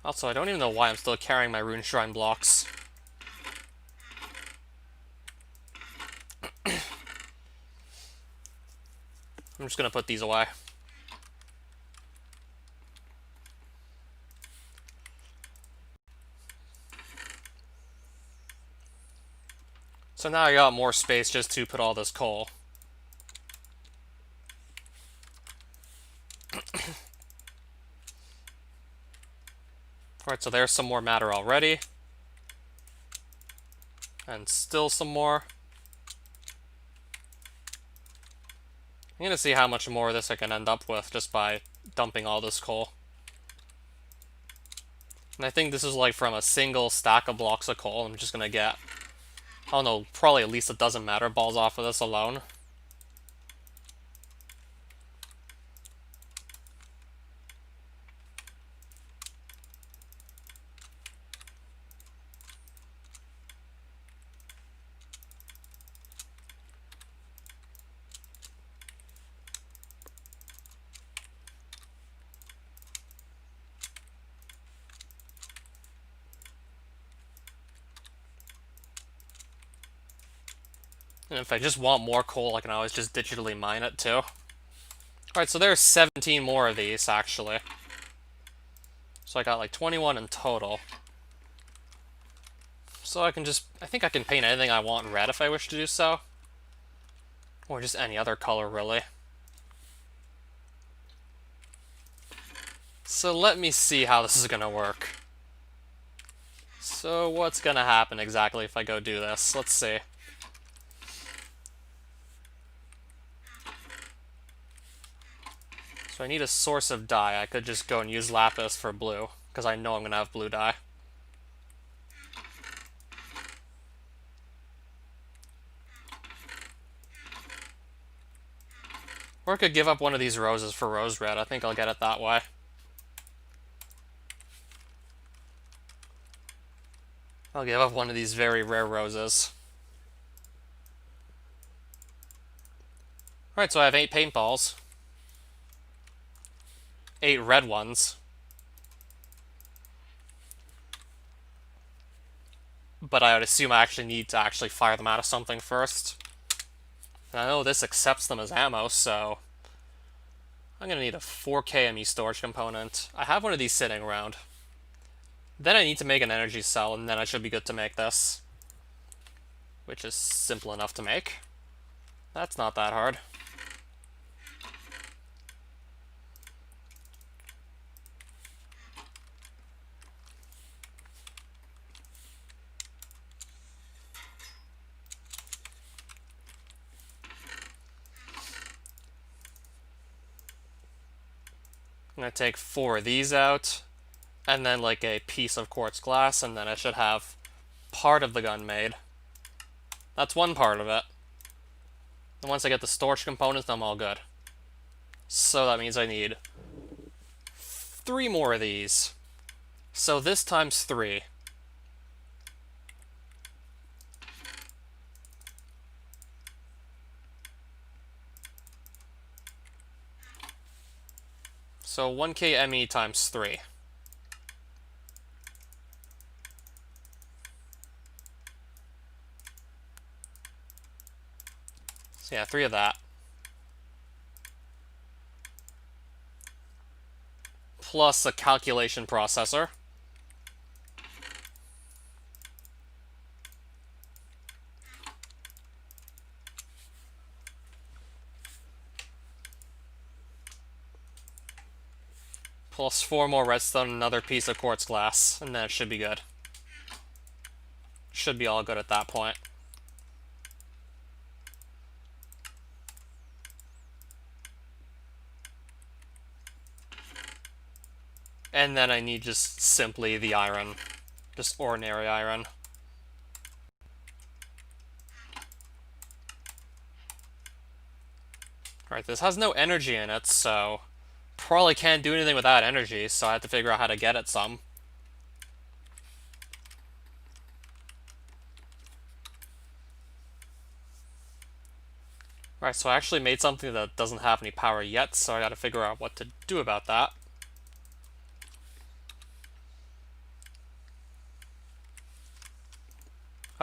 Also, I don't even know why I'm still carrying my rune shrine blocks. I'm just gonna put these away. So now I got more space just to put all this coal. Alright, so there's some more matter already. And still some more. I'm gonna see how much more of this I can end up with just by dumping all this coal. And I think this is like from a single stack of blocks of coal. I'm just gonna get, I don't know, probably at least a dozen matter balls off of this alone. And if I just want more coal, I can always just digitally mine it too. Alright, so there's 17 more of these, actually. So I got like 21 in total. So I think I can paint anything I want red if I wish to do so. Or just any other color, really. So let me see how this is gonna work. So what's gonna happen exactly if I go do this? Let's see. So I need a source of dye. I could just go and use lapis for blue, because I know I'm gonna have blue dye. Or I could give up one of these roses for rose red. I think I'll get it that way. I'll give up one of these very rare roses. Alright, so I have 8 paintballs. 8 red ones. But I would assume I actually need to actually fire them out of something first. And I know this accepts them as ammo, so I'm gonna need a 4K ME storage component. I have one of these sitting around. Then I need to make an energy cell, and then I should be good to make this. Which is simple enough to make. That's not that hard. I'm gonna take 4 of these out, and then like a piece of quartz glass, and then I should have part of the gun made. That's one part of it. And once I get the storage components, I'm all good. So that means I need 3 more of these. So this times 3. So 1K ME times 3. So yeah, 3 of that. Plus a calculation processor. Plus 4 more redstone and another piece of quartz glass, and then it should be good. Should be all good at that point. And then I need just simply the iron. Just ordinary iron. Alright, this has no energy in it, so probably can't do anything without energy, so I have to figure out how to get it some. Alright, so I actually made something that doesn't have any power yet, so I gotta figure out what to do about that.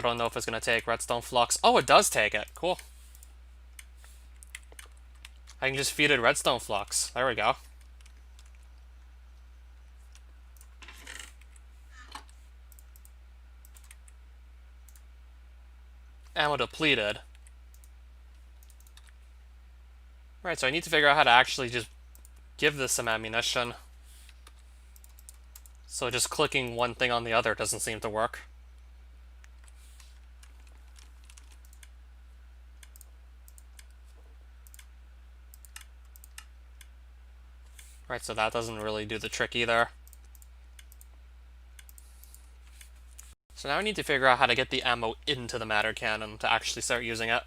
I don't know if it's going to take redstone flux. Oh, it does take it. Cool. I can just feed it redstone flux. There we go. Ammo depleted. Right, so I need to figure out how to actually just give this some ammunition. So just clicking one thing on the other doesn't seem to work. Right, so that doesn't really do the trick either. So now I need to figure out how to get the ammo into the matter cannon to actually start using it.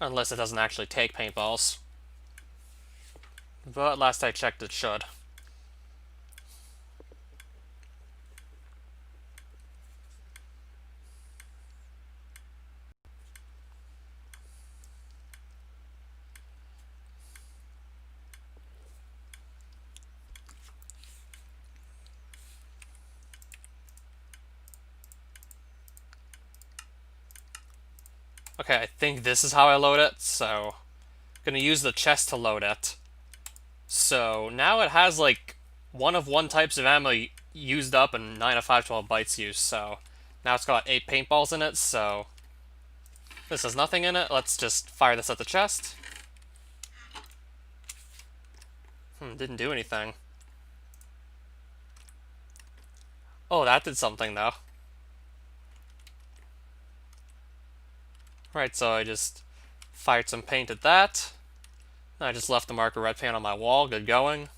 Unless it doesn't actually take paintballs. But last I checked, it should. Okay, I think this is how I load it, so I'm gonna use the chest to load it. So now it has like 1 of 1 types of ammo used up and 9 of 512 bytes used, so now it's got 8 paintballs in it, so this has nothing in it. Let's just fire this at the chest. Didn't do anything. Oh, that did something though. Right, so I just fired some paint at that. I just left the marker red paint on my wall. Good going.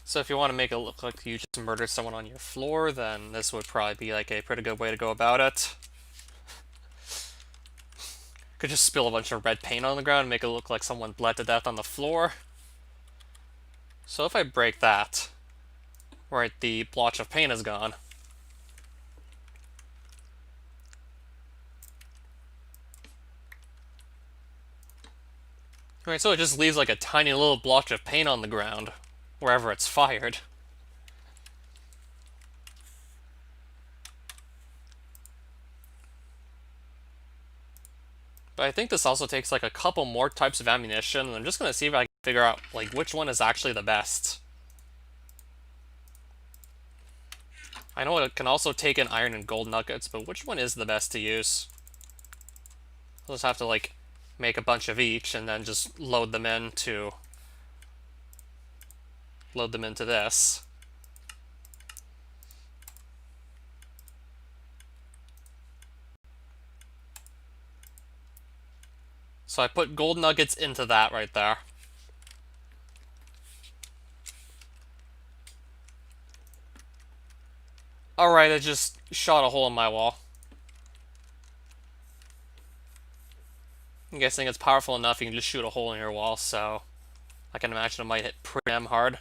So if you want to make it look like you just murdered someone on your floor, then this would probably be like a pretty good way to go about it. Could just spill a bunch of red paint on the ground and make it look like someone bled to death on the floor. So if I break that, right, the blotch of paint is gone. Right, so it just leaves like a tiny little blotch of paint on the ground wherever it's fired. But I think this also takes like a couple more types of ammunition, and I'm just going to see if I can figure out like which one is actually the best. I know it can also take in iron and gold nuggets, but which one is the best to use? I'll just have to like make a bunch of each and then just load them into this. So I put gold nuggets into that right there. Alright, I just shot a hole in my wall. I'm guessing it's powerful enough you can just shoot a hole in your wall, so I can imagine it might hit pretty damn hard.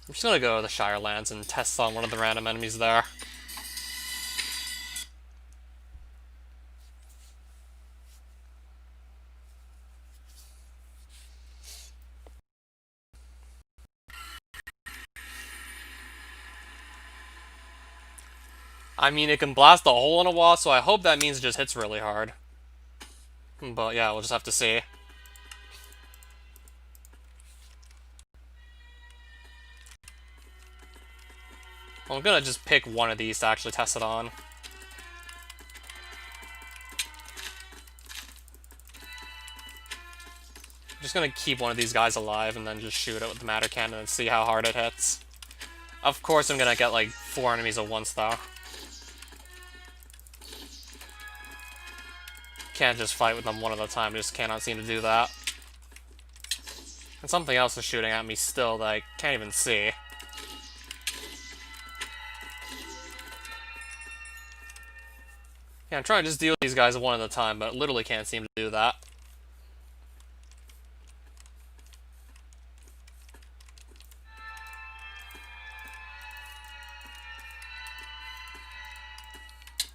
I'm just gonna go to the Shire Lands and test on one of the random enemies there. I mean, it can blast a hole in a wall, so I hope that means it just hits really hard. But yeah, we'll just have to see. I'm gonna just pick one of these to actually test it on. I'm just gonna keep one of these guys alive and then just shoot it with the matter cannon and see how hard it hits. Of course I'm gonna get like 4 enemies at once though. Can't just fight with them one at a time, just cannot seem to do that. And something else is shooting at me still that I can't even see. Yeah, I'm trying to just deal with these guys one at a time, but literally can't seem to do that.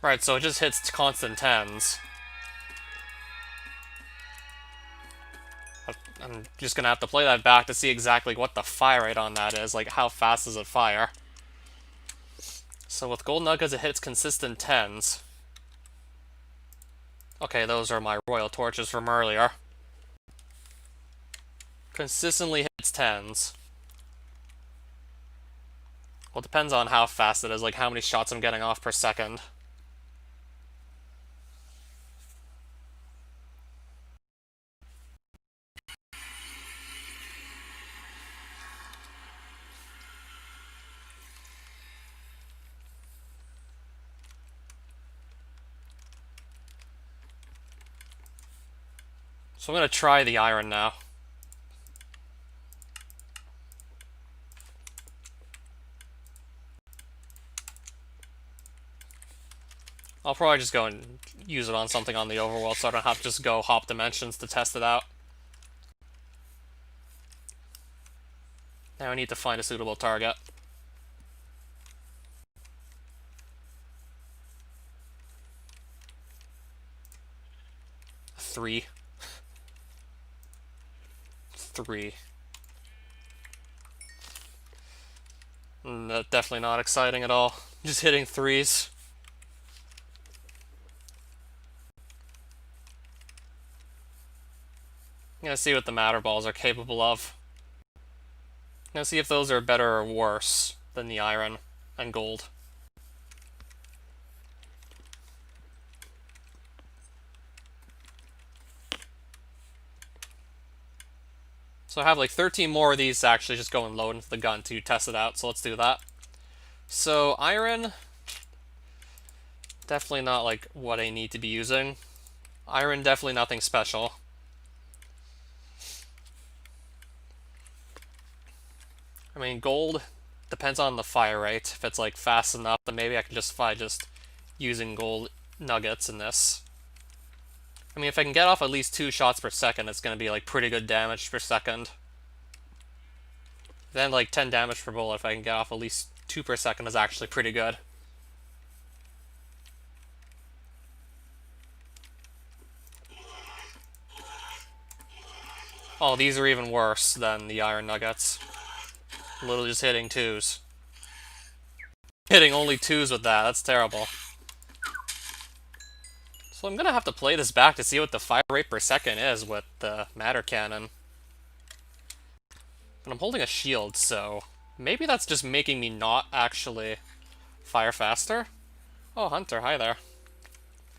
Right, so it just hits constant 10s. I'm just gonna have to play that back to see exactly what the fire rate on that is, like how fast does it fire. So with gold nuggets, it hits consistent 10s. Okay, those are my royal torches from earlier. Consistently hits 10s. Well, it depends on how fast it is, like how many shots I'm getting off per second. So I'm gonna try the iron now. I'll probably just go and use it on something on the overworld so I don't have to just go hop dimensions to test it out. Now I need to find a suitable target. Three. Definitely not exciting at all. Just hitting 3s. I'm gonna see what the matter balls are capable of. I'm gonna see if those are better or worse than the iron and gold. So I have like 13 more of these to actually just go and load into the gun to test it out, so let's do that. So iron, definitely not like what I need to be using. Iron, definitely nothing special. I mean, gold depends on the fire rate. If it's like fast enough, then maybe I can justify just using gold nuggets in this. I mean, if I can get off at least 2 shots per second, it's going to be like pretty good damage per second. Then like 10 damage per bullet if I can get off at least 2 per second is actually pretty good. Oh, these are even worse than the iron nuggets. Literally just hitting 2s. Hitting only 2s with that, that's terrible. So I'm gonna have to play this back to see what the fire rate per second is with the matter cannon. But I'm holding a shield, so maybe that's just making me not actually fire faster? Oh, Hunter, hi there.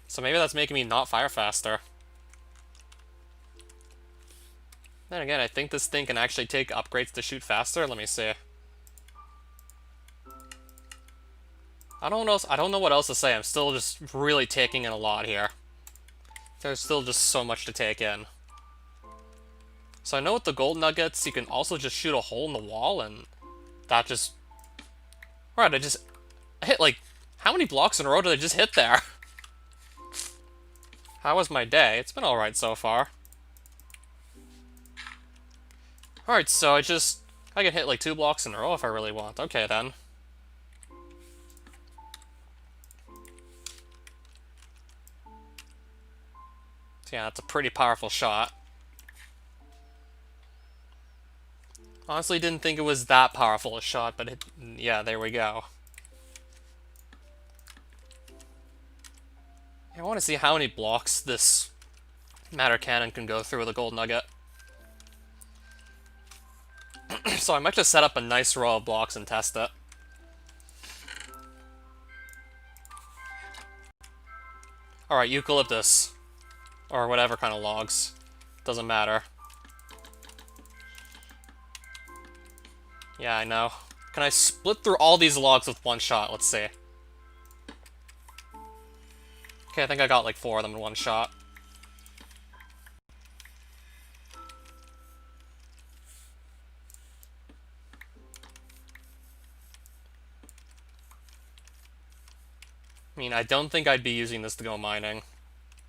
So maybe that's making me not fire faster. Then again, I think this thing can actually take upgrades to shoot faster. Let me see. I don't know what else to say. I'm still just really taking in a lot here. There's still just so much to take in. So I know with the gold nuggets, you can also just shoot a hole in the wall, and that just... Alright, I hit like... How many blocks in a row did I just hit there? How was my day? It's been alright so far. Alright, so I can hit like 2 blocks in a row if I really want. Okay, then. So yeah, that's a pretty powerful shot. Honestly, didn't think it was that powerful a shot, but yeah, there we go. I want to see how many blocks this matter cannon can go through with a gold nugget. So I might just set up a nice row of blocks and test it. Alright, eucalyptus. Or whatever kind of logs. Doesn't matter. Yeah, I know. Can I split through all these logs with one shot? Let's see. Okay, I think I got like 4 of them in one shot. I mean, I don't think I'd be using this to go mining.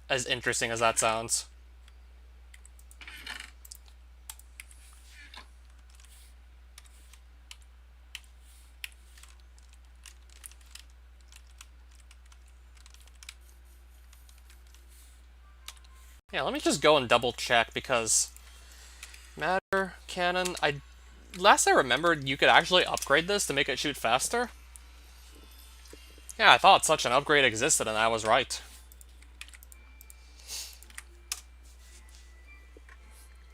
As interesting as that sounds. Yeah, let me just go and double check because matter cannon. Last I remembered, you could actually upgrade this to make it shoot faster. Yeah, I thought such an upgrade existed, and I was right.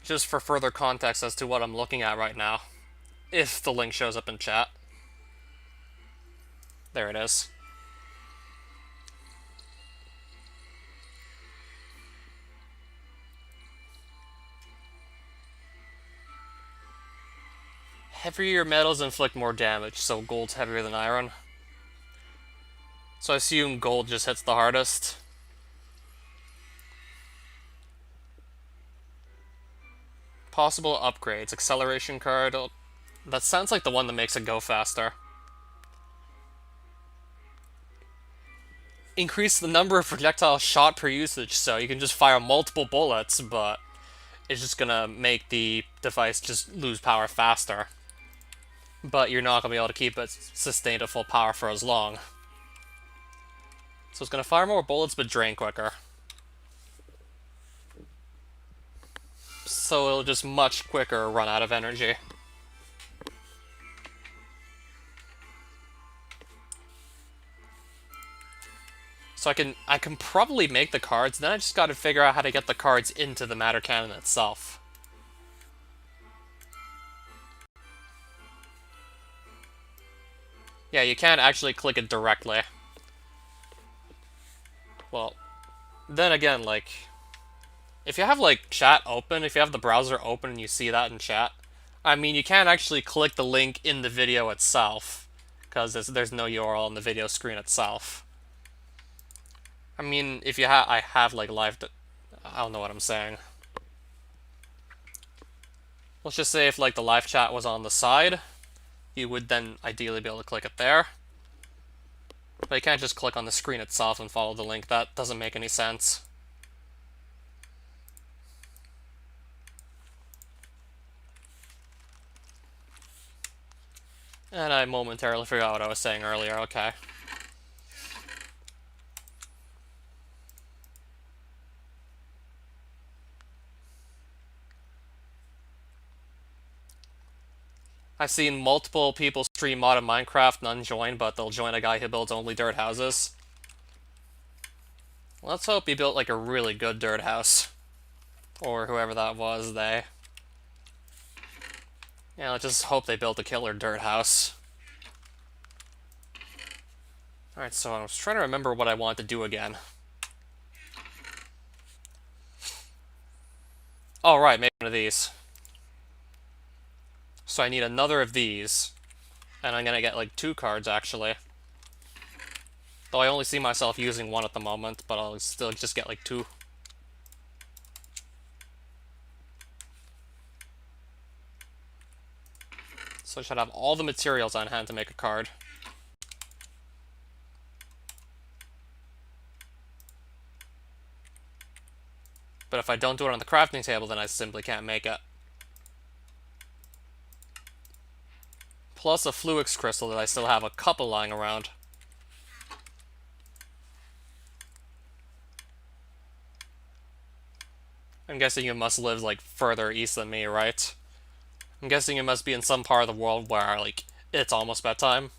Just for further context as to what I'm looking at right now, if the link shows up in chat. There it is. Heavier metals inflict more damage, so gold's heavier than iron. So I assume gold just hits the hardest. Possible upgrades. Acceleration card. That sounds like the one that makes it go faster. Increase the number of projectiles shot per usage, so you can just fire multiple bullets, but it's just gonna make the device just lose power faster. But you're not gonna be able to keep it sustained at full power for as long. So it's gonna fire more bullets but drain quicker. So it'll just much quicker run out of energy. So I can probably make the cards, then I just gotta figure out how to get the cards into the matter cannon itself. Yeah, you can't actually click it directly. Well, then again, like, if you have, like, chat open, if you have the browser open and you see that in chat, I mean, you can't actually click the link in the video itself, because there's no URL on the video screen itself. I mean, if you I have, like, I don't know what I'm saying. Let's just say if, like, the live chat was on the side, you would then ideally be able to click it there. But you can't just click on the screen itself and follow the link. That doesn't make any sense. And I momentarily forgot what I was saying earlier. Okay. I've seen multiple people stream modded Minecraft, none join, but they'll join a guy who builds only dirt houses. Let's hope he built, like, a really good dirt house. Or whoever that was, they. Yeah, let's just hope they built a killer dirt house. Alright, so I was trying to remember what I wanted to do again. Oh, right, make one of these. So I need another of these. And I'm gonna get, like, 2 cards, actually. Though I only see myself using 1 at the moment, but I'll still just get, like, 2. So I should have all the materials on hand to make a card. But if I don't do it on the crafting table, then I simply can't make it. Plus a Fluix crystal that I still have a couple lying around. I'm guessing you must live, like, further east than me, right? I'm guessing you must be in some part of the world where, like, it's almost bedtime.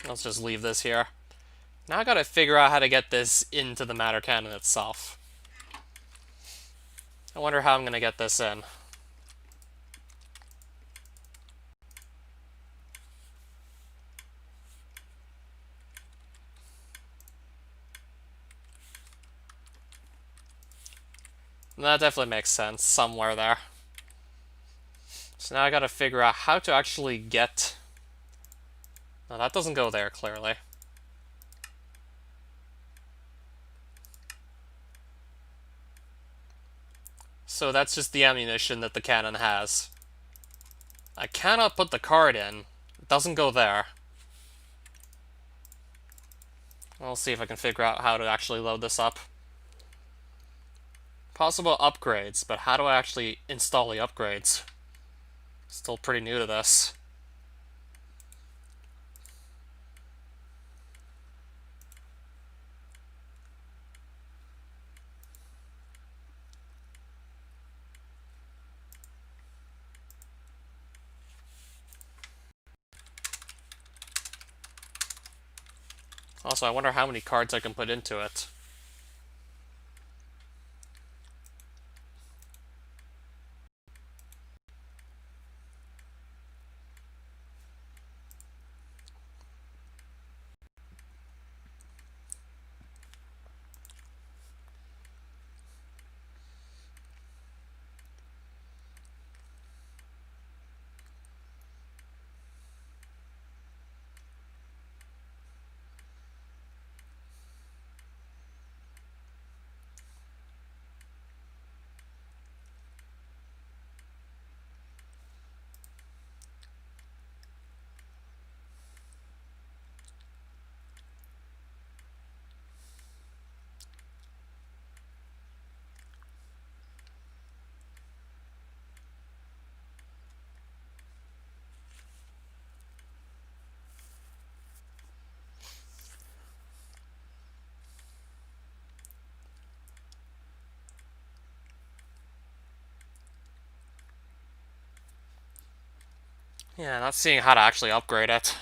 Let's just leave this here. Now I gotta figure out how to get this into the matter cannon itself. I wonder how I'm gonna get this in. That definitely makes sense, somewhere there. So now I gotta figure out how to actually get... No, that doesn't go there, clearly. So that's just the ammunition that the cannon has. I cannot put the card in. It doesn't go there. I'll see if I can figure out how to actually load this up. Possible upgrades, but how do I actually install the upgrades? Still pretty new to this. Also, I wonder how many cards I can put into it. Yeah, not seeing how to actually upgrade it.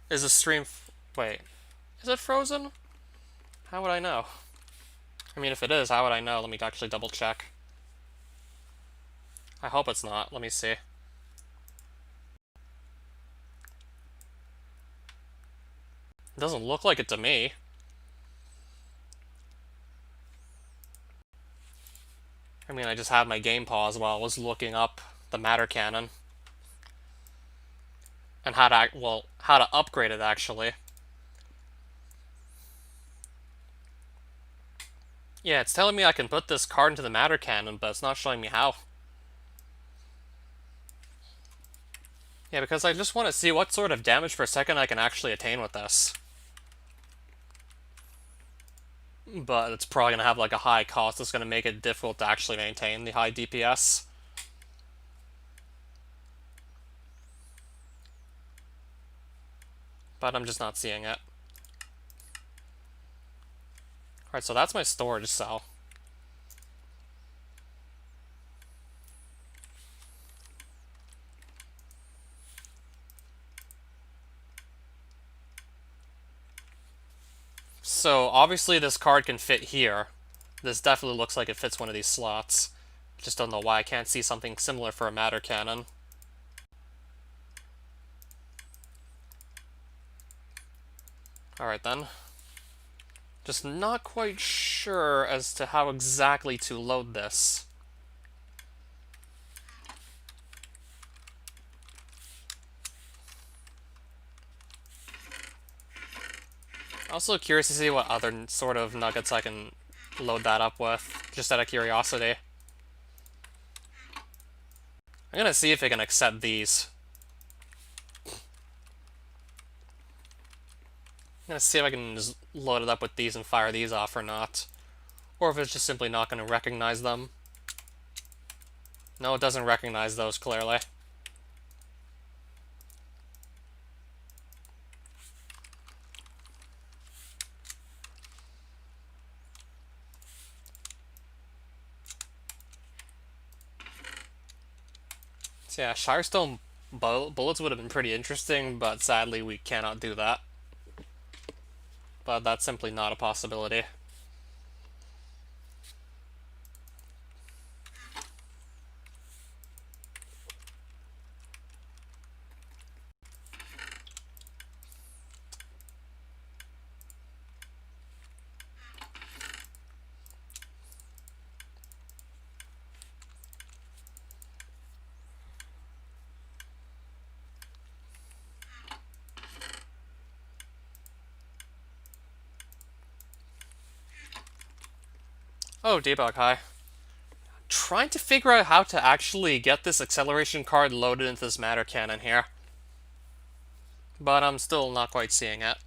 Is the stream... Wait, is it frozen? How would I know? I mean, if it is, how would I know? Let me actually double check. I hope it's not. Let me see. It doesn't look like it to me. I mean, I just had my game pause while I was looking up the matter cannon. And how to, well, how to upgrade it, actually. Yeah, it's telling me I can put this card into the matter cannon, but it's not showing me how. Yeah, because I just want to see what sort of damage per second I can actually attain with this. But it's probably going to have like a high cost that's going to make it difficult to actually maintain the high DPS. But I'm just not seeing it. Alright, so that's my storage cell. So obviously this card can fit here. This definitely looks like it fits one of these slots. Just don't know why I can't see something similar for a matter cannon. Alright then. Just not quite sure as to how exactly to load this. Also curious to see what other sort of nuggets I can load that up with, just out of curiosity. I'm gonna see if it can accept these. I'm gonna see if I can just load it up with these and fire these off or not. Or if it's just simply not gonna recognize them. No, it doesn't recognize those, clearly. So yeah, Shirestone bullets would have been pretty interesting, but sadly we cannot do that. But that's simply not a possibility. Oh, debug, hi. Trying to figure out how to actually get this acceleration card loaded into this matter cannon here. But I'm still not quite seeing it.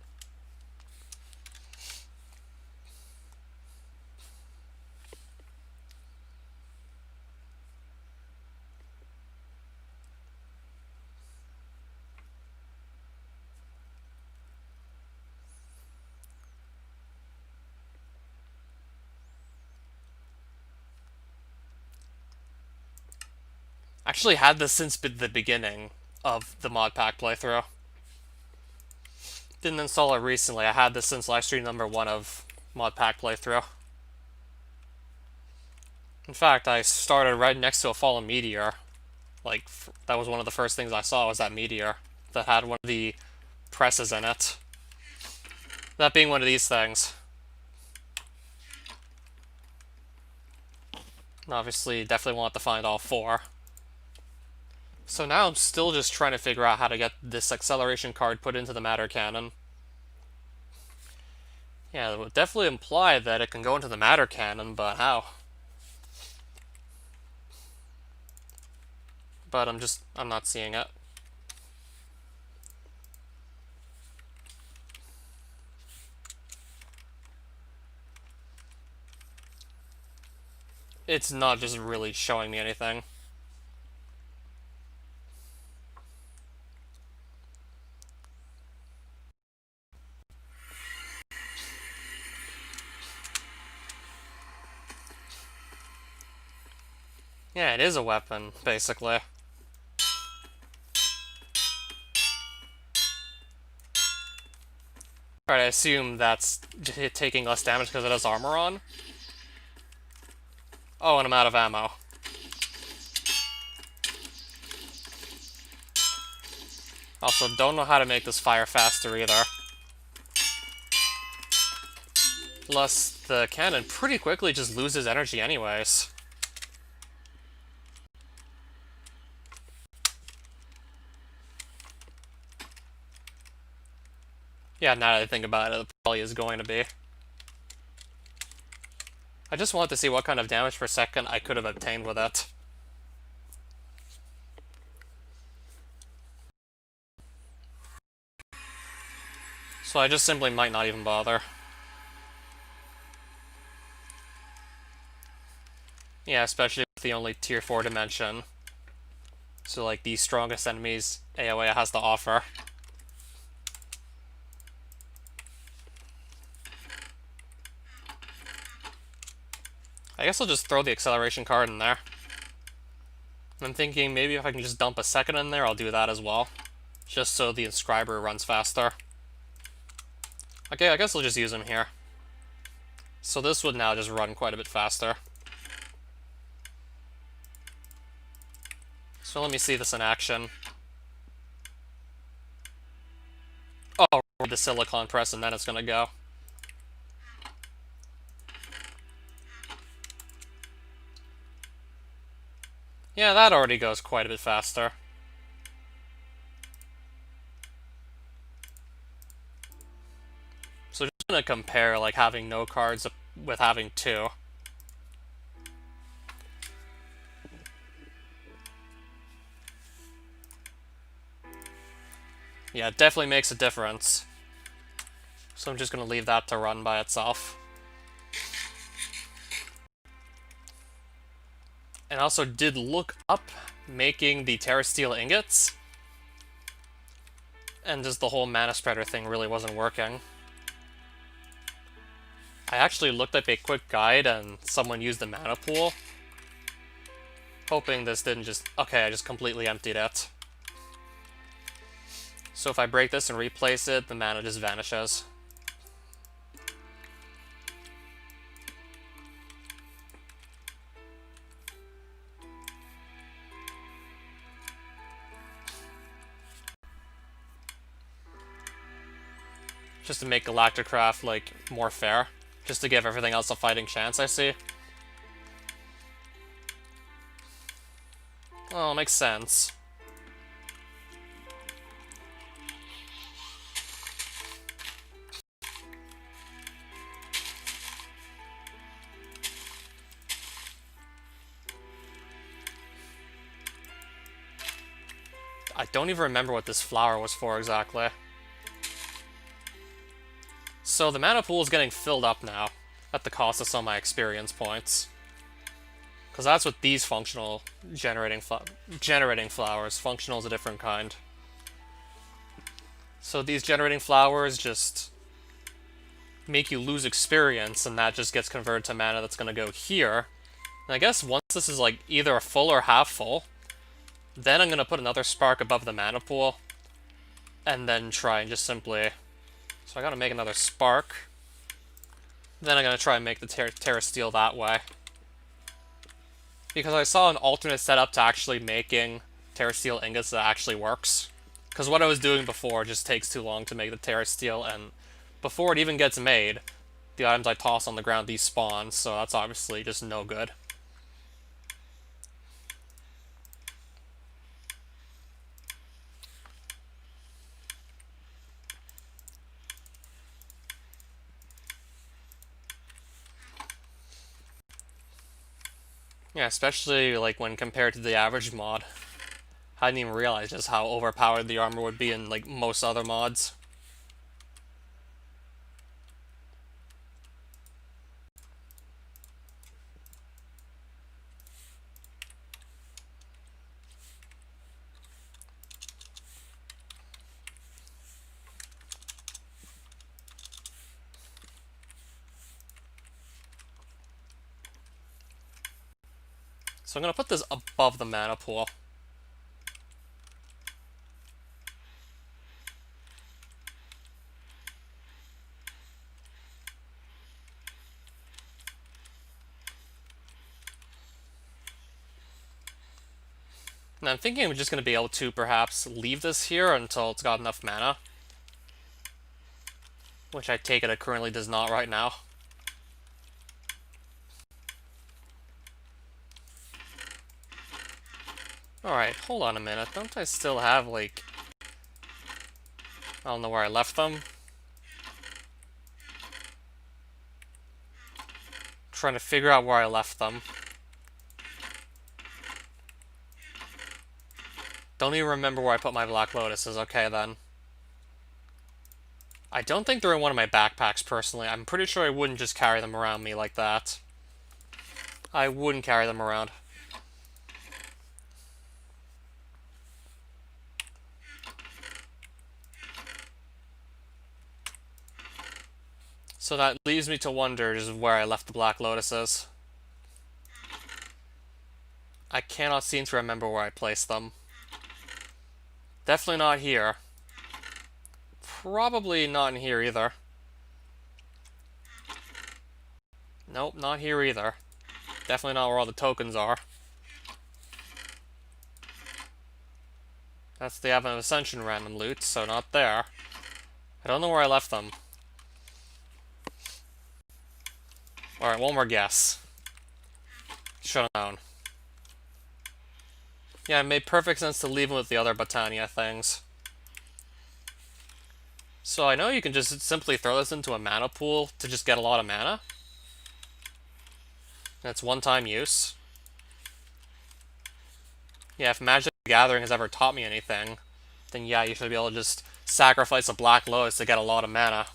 Actually had this since the beginning of the mod pack playthrough. Didn't install it recently. I had this since livestream number 1 of modpack playthrough. In fact, I started right next to a fallen meteor. Like, that was one of the first things I saw, was that meteor that had one of the presses in it. That being one of these things. And obviously, definitely want to find all 4. So now I'm still just trying to figure out how to get this acceleration card put into the matter cannon. Yeah, it would definitely imply that it can go into the matter cannon, but how? But I'm not seeing it. It's not just really showing me anything. Yeah, it is a weapon, basically. Alright, I assume that's taking less damage because it has armor on. Oh, and I'm out of ammo. Also, don't know how to make this fire faster either. Plus, the cannon pretty quickly just loses energy anyways. Yeah, now that I think about it, it probably is going to be. I just wanted to see what kind of damage per second I could have obtained with it. So I just simply might not even bother. Yeah, especially with the only tier 4 dimension. So like the strongest enemies AoE has to offer. I guess I'll just throw the acceleration card in there. I'm thinking maybe if I can just dump a second in there, I'll do that as well. Just so the inscriber runs faster. Okay, I guess I'll just use him here. So this would now just run quite a bit faster. So let me see this in action. Oh, the silicon press and then it's gonna go. Yeah, that already goes quite a bit faster. So just gonna compare like having no cards with having 2. Yeah, it definitely makes a difference. So I'm just gonna leave that to run by itself. And also did look up making the Terra Steel ingots. And just the whole mana spreader thing really wasn't working. I actually looked up a quick guide and someone used the mana pool. Hoping this didn't just... Okay, I just completely emptied it. So if I break this and replace it, the mana just vanishes. Just to make Galacticraft, like, more fair. Just to give everything else a fighting chance, I see. Oh, makes sense. I don't even remember what this flower was for exactly. So the mana pool is getting filled up now, at the cost of some of my experience points. Because that's what these functional generating flowers. Functional is a different kind. So these generating flowers just make you lose experience, and that just gets converted to mana that's going to go here. And I guess once this is like either full or half full, then I'm going to put another spark above the mana pool, and then try and just simply So I gotta make another spark. Then I'm gonna try and make the Terra Steel that way. Because I saw an alternate setup to actually making Terra Steel ingots that actually works. Because what I was doing before just takes too long to make the Terra Steel, and before it even gets made, the items I toss on the ground despawn, so that's obviously just no good. Yeah, especially like when compared to the average mod. I didn't even realize just how overpowered the armor would be in like most other mods. So I'm gonna put this above the mana pool. And I'm thinking I'm just going to be able to perhaps leave this here until it's got enough mana. Which I take it currently does not right now. Alright, hold on a minute. Don't I still have, like... I don't know where I left them. Trying to figure out where I left them. Don't even remember where I put my Black Lotuses. Okay, then. I don't think they're in one of my backpacks, personally. I'm pretty sure I wouldn't just carry them around me like that. I wouldn't carry them around. So that leaves me to wonder just where I left the Black Lotuses. I cannot seem to remember where I placed them. Definitely not here. Probably not in here either. Nope, not here either. Definitely not where all the tokens are. That's the Advent of Ascension random loot, so not there. I don't know where I left them. Alright, one more guess. Shut down. Yeah, it made perfect sense to leave them with the other Botania things. So I know you can just simply throw this into a mana pool to just get a lot of mana. That's one-time use. Yeah, if Magic the Gathering has ever taught me anything, then yeah, you should be able to just sacrifice a Black Lotus to get a lot of mana.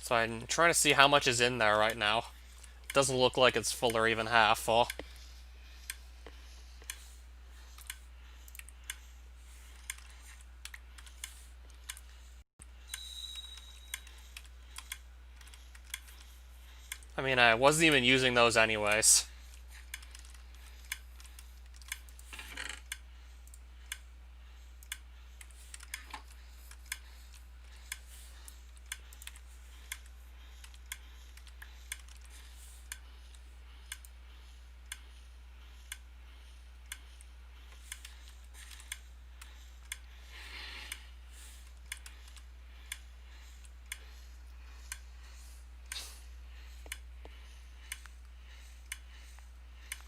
So I'm trying to see how much is in there right now. Doesn't look like it's full or even half full. I mean, I wasn't even using those anyways.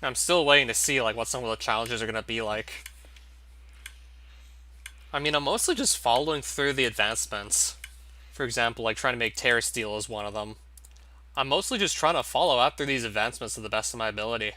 I'm still waiting to see like what some of the challenges are going to be like. I mean, I'm mostly just following through the advancements. For example, like trying to make Terra Steel is one of them. I'm mostly just trying to follow after these advancements to the best of my ability.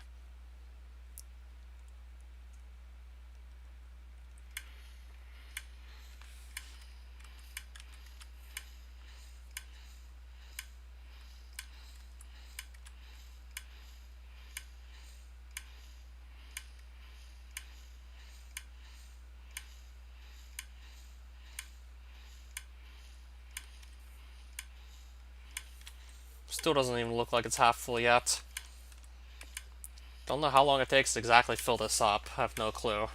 Still doesn't even look like it's half full yet. Don't know how long it takes to exactly fill this up. I have no clue.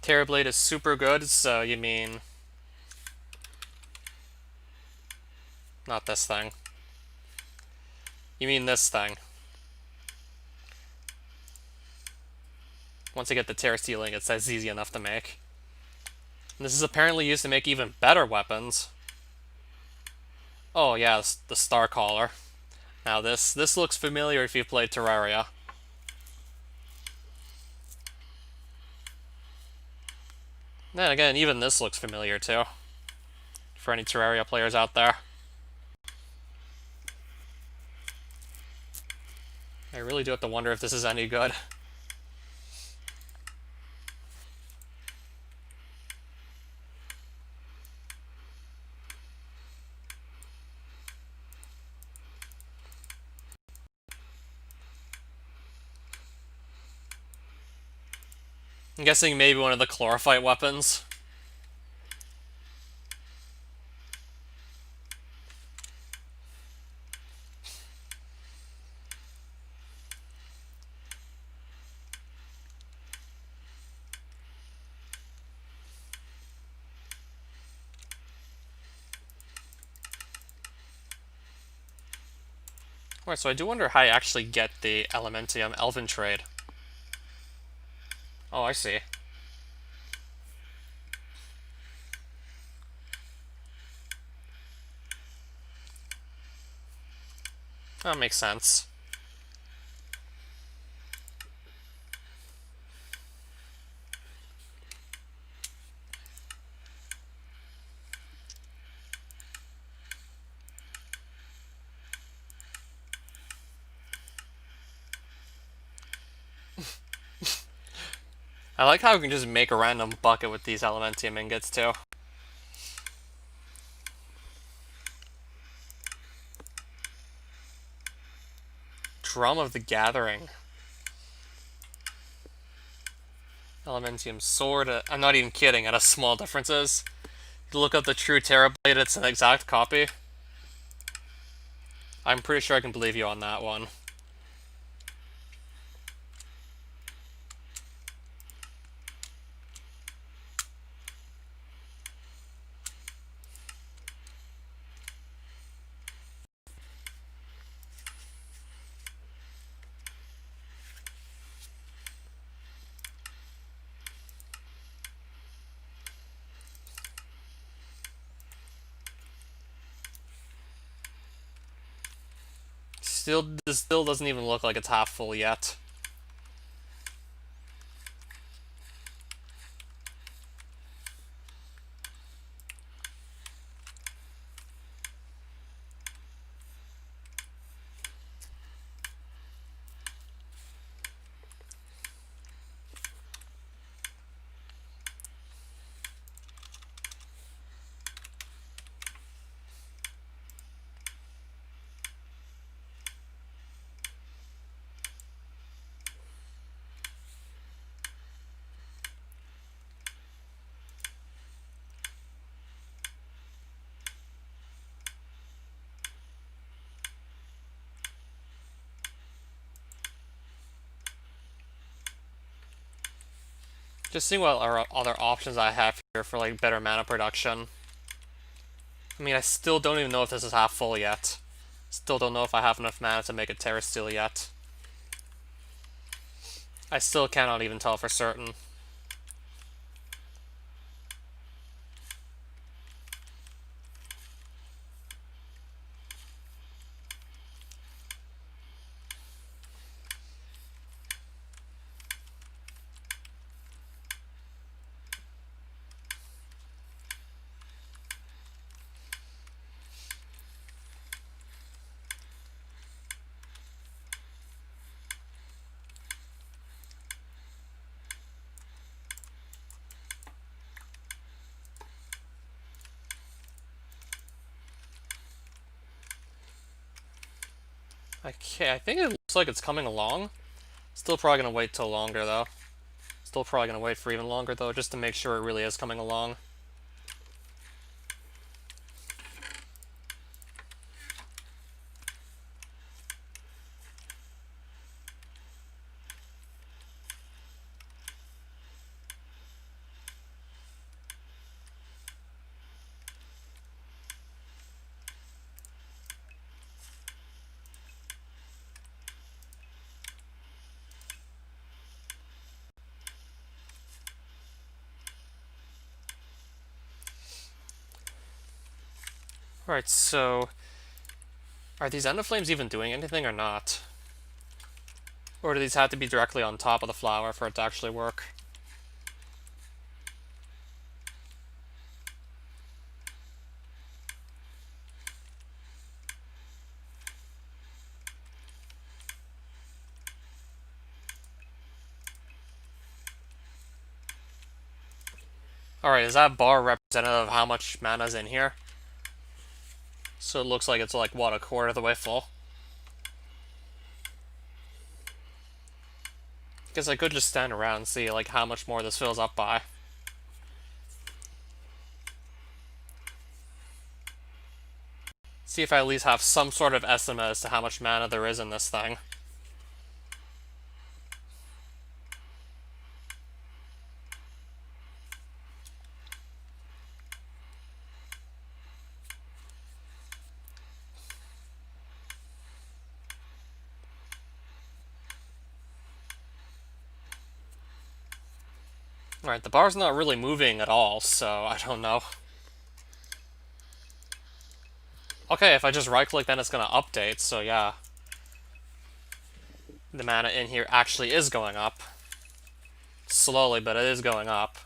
Terrorblade is super good, so you mean... Not this thing. You mean this thing. Once I get the Terror Stealing, it's easy enough to make. And this is apparently used to make even better weapons. Oh yeah, the Star Caller. Now this looks familiar if you've played Terraria. Then again, even this looks familiar too. For any Terraria players out there. I really do have to wonder if this is any good. I'm guessing maybe one of the chlorophyte weapons. Alright, so I do wonder how I actually get the Elementium Elven trade. Oh, I see. That makes sense. I like how we can just make a random bucket with these Elementium ingots too. Drum of the Gathering. Elementium sword. I'm not even kidding at a small differences. To look up the true Terrorblade, it's an exact copy. I'm pretty sure I can believe you on that one. This still doesn't even look like it's half full yet. Just seeing what other options I have here for like better mana production. I mean, I still don't even know if this is half full yet. Still don't know if I have enough mana to make a Terra Steel yet. I still cannot even tell for certain. Okay, I think it looks like it's coming along. Still probably gonna wait till longer though. Still probably gonna wait for even longer though, just to make sure it really is coming along. Alright, so are these End of Flames even doing anything or not? Or do these have to be directly on top of the flower for it to actually work? Alright, is that bar representative of how much mana's in here? So it looks like it's like, what, a quarter of the way full? Guess I could just stand around and see like how much more this fills up by. See if I at least have some sort of estimate as to how much mana there is in this thing. Alright, the bar's not really moving at all, so I don't know. Okay, if I just right-click, then it's gonna update, so yeah. The mana in here actually is going up. Slowly, but it is going up.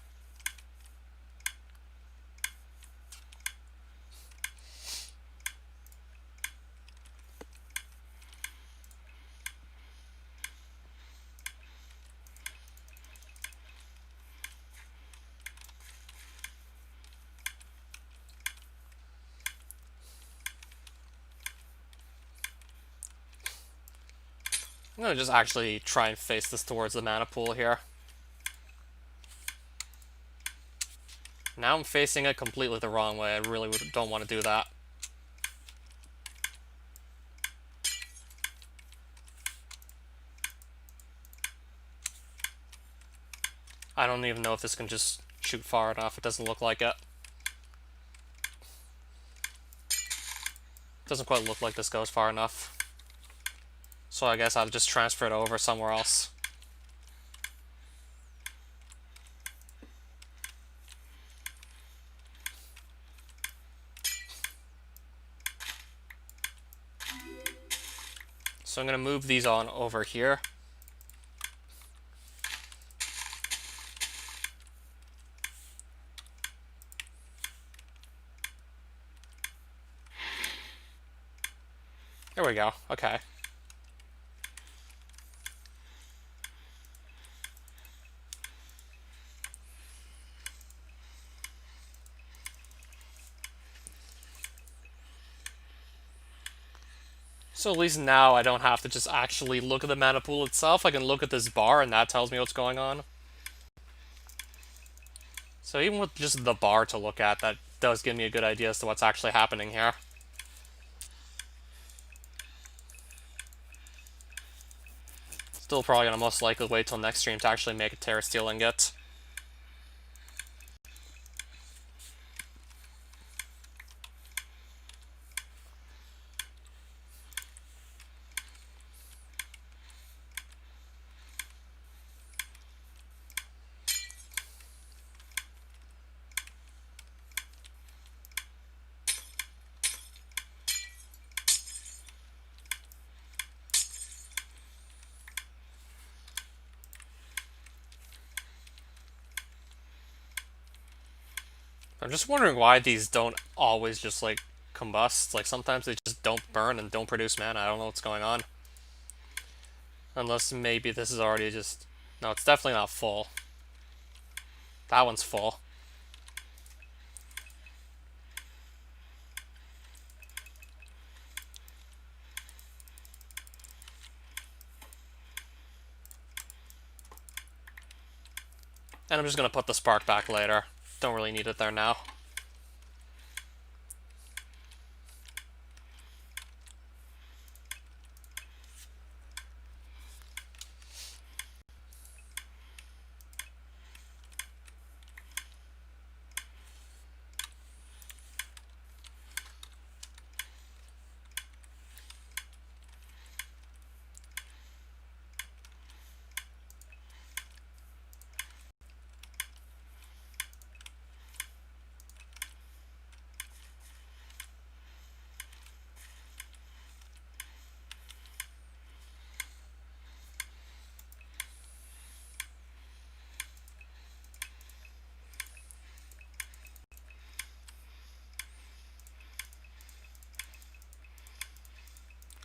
I'm gonna just actually try and face this towards the mana pool here. Now I'm facing it completely the wrong way. I really don't want to do that. I don't even know if this can just shoot far enough. It doesn't look like it. Doesn't quite look like this goes far enough. So I guess I'll just transfer it over somewhere else. So I'm going to move these on over here. There we go. Okay. So at least now I don't have to just actually look at the mana pool itself. I can look at this bar and that tells me what's going on. So even with just the bar to look at, that does give me a good idea as to what's actually happening here. Still probably gonna most likely wait till next stream to actually make a Terra Steel ingot. I'm just wondering why these don't always just like combust. Like sometimes they just don't burn and don't produce mana. I don't know what's going on. Unless maybe this is already just... No, it's definitely not full. That one's full. And I'm just gonna put the spark back later. Don't really need it there now.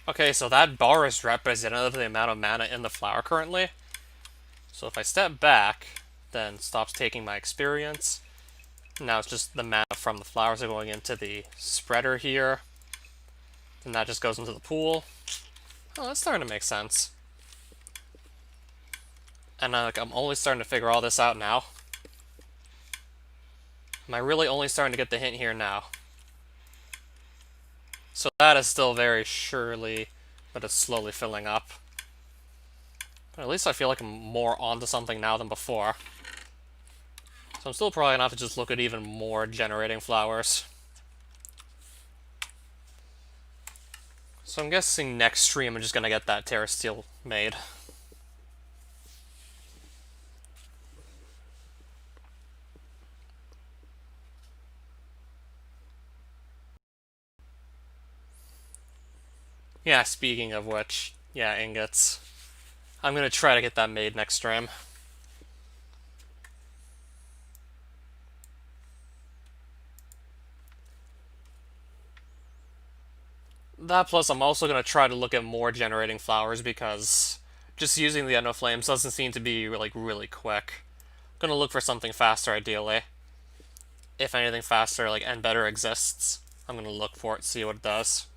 Okay, so that bar is representative of the amount of mana in the flower currently. So if I step back, then stops taking my experience. Now it's just the mana from the flowers are going into the spreader here. And that just goes into the pool. Oh, that's starting to make sense. And I'm only starting to figure all this out now. Am I really only starting to get the hint here now? So that is still very surely, but it's slowly filling up. But at least I feel like I'm more onto something now than before. So I'm still probably gonna have to just look at even more generating flowers. So I'm guessing next stream I'm just gonna get that Terra Steel made. Yeah, speaking of which, yeah, ingots. I'm gonna try to get that made next stream. That plus I'm also gonna try to look at more generating flowers because just using the Endo Flames doesn't seem to be like really quick. I'm gonna look for something faster ideally. If anything faster like and better exists, I'm gonna look for it, see what it does.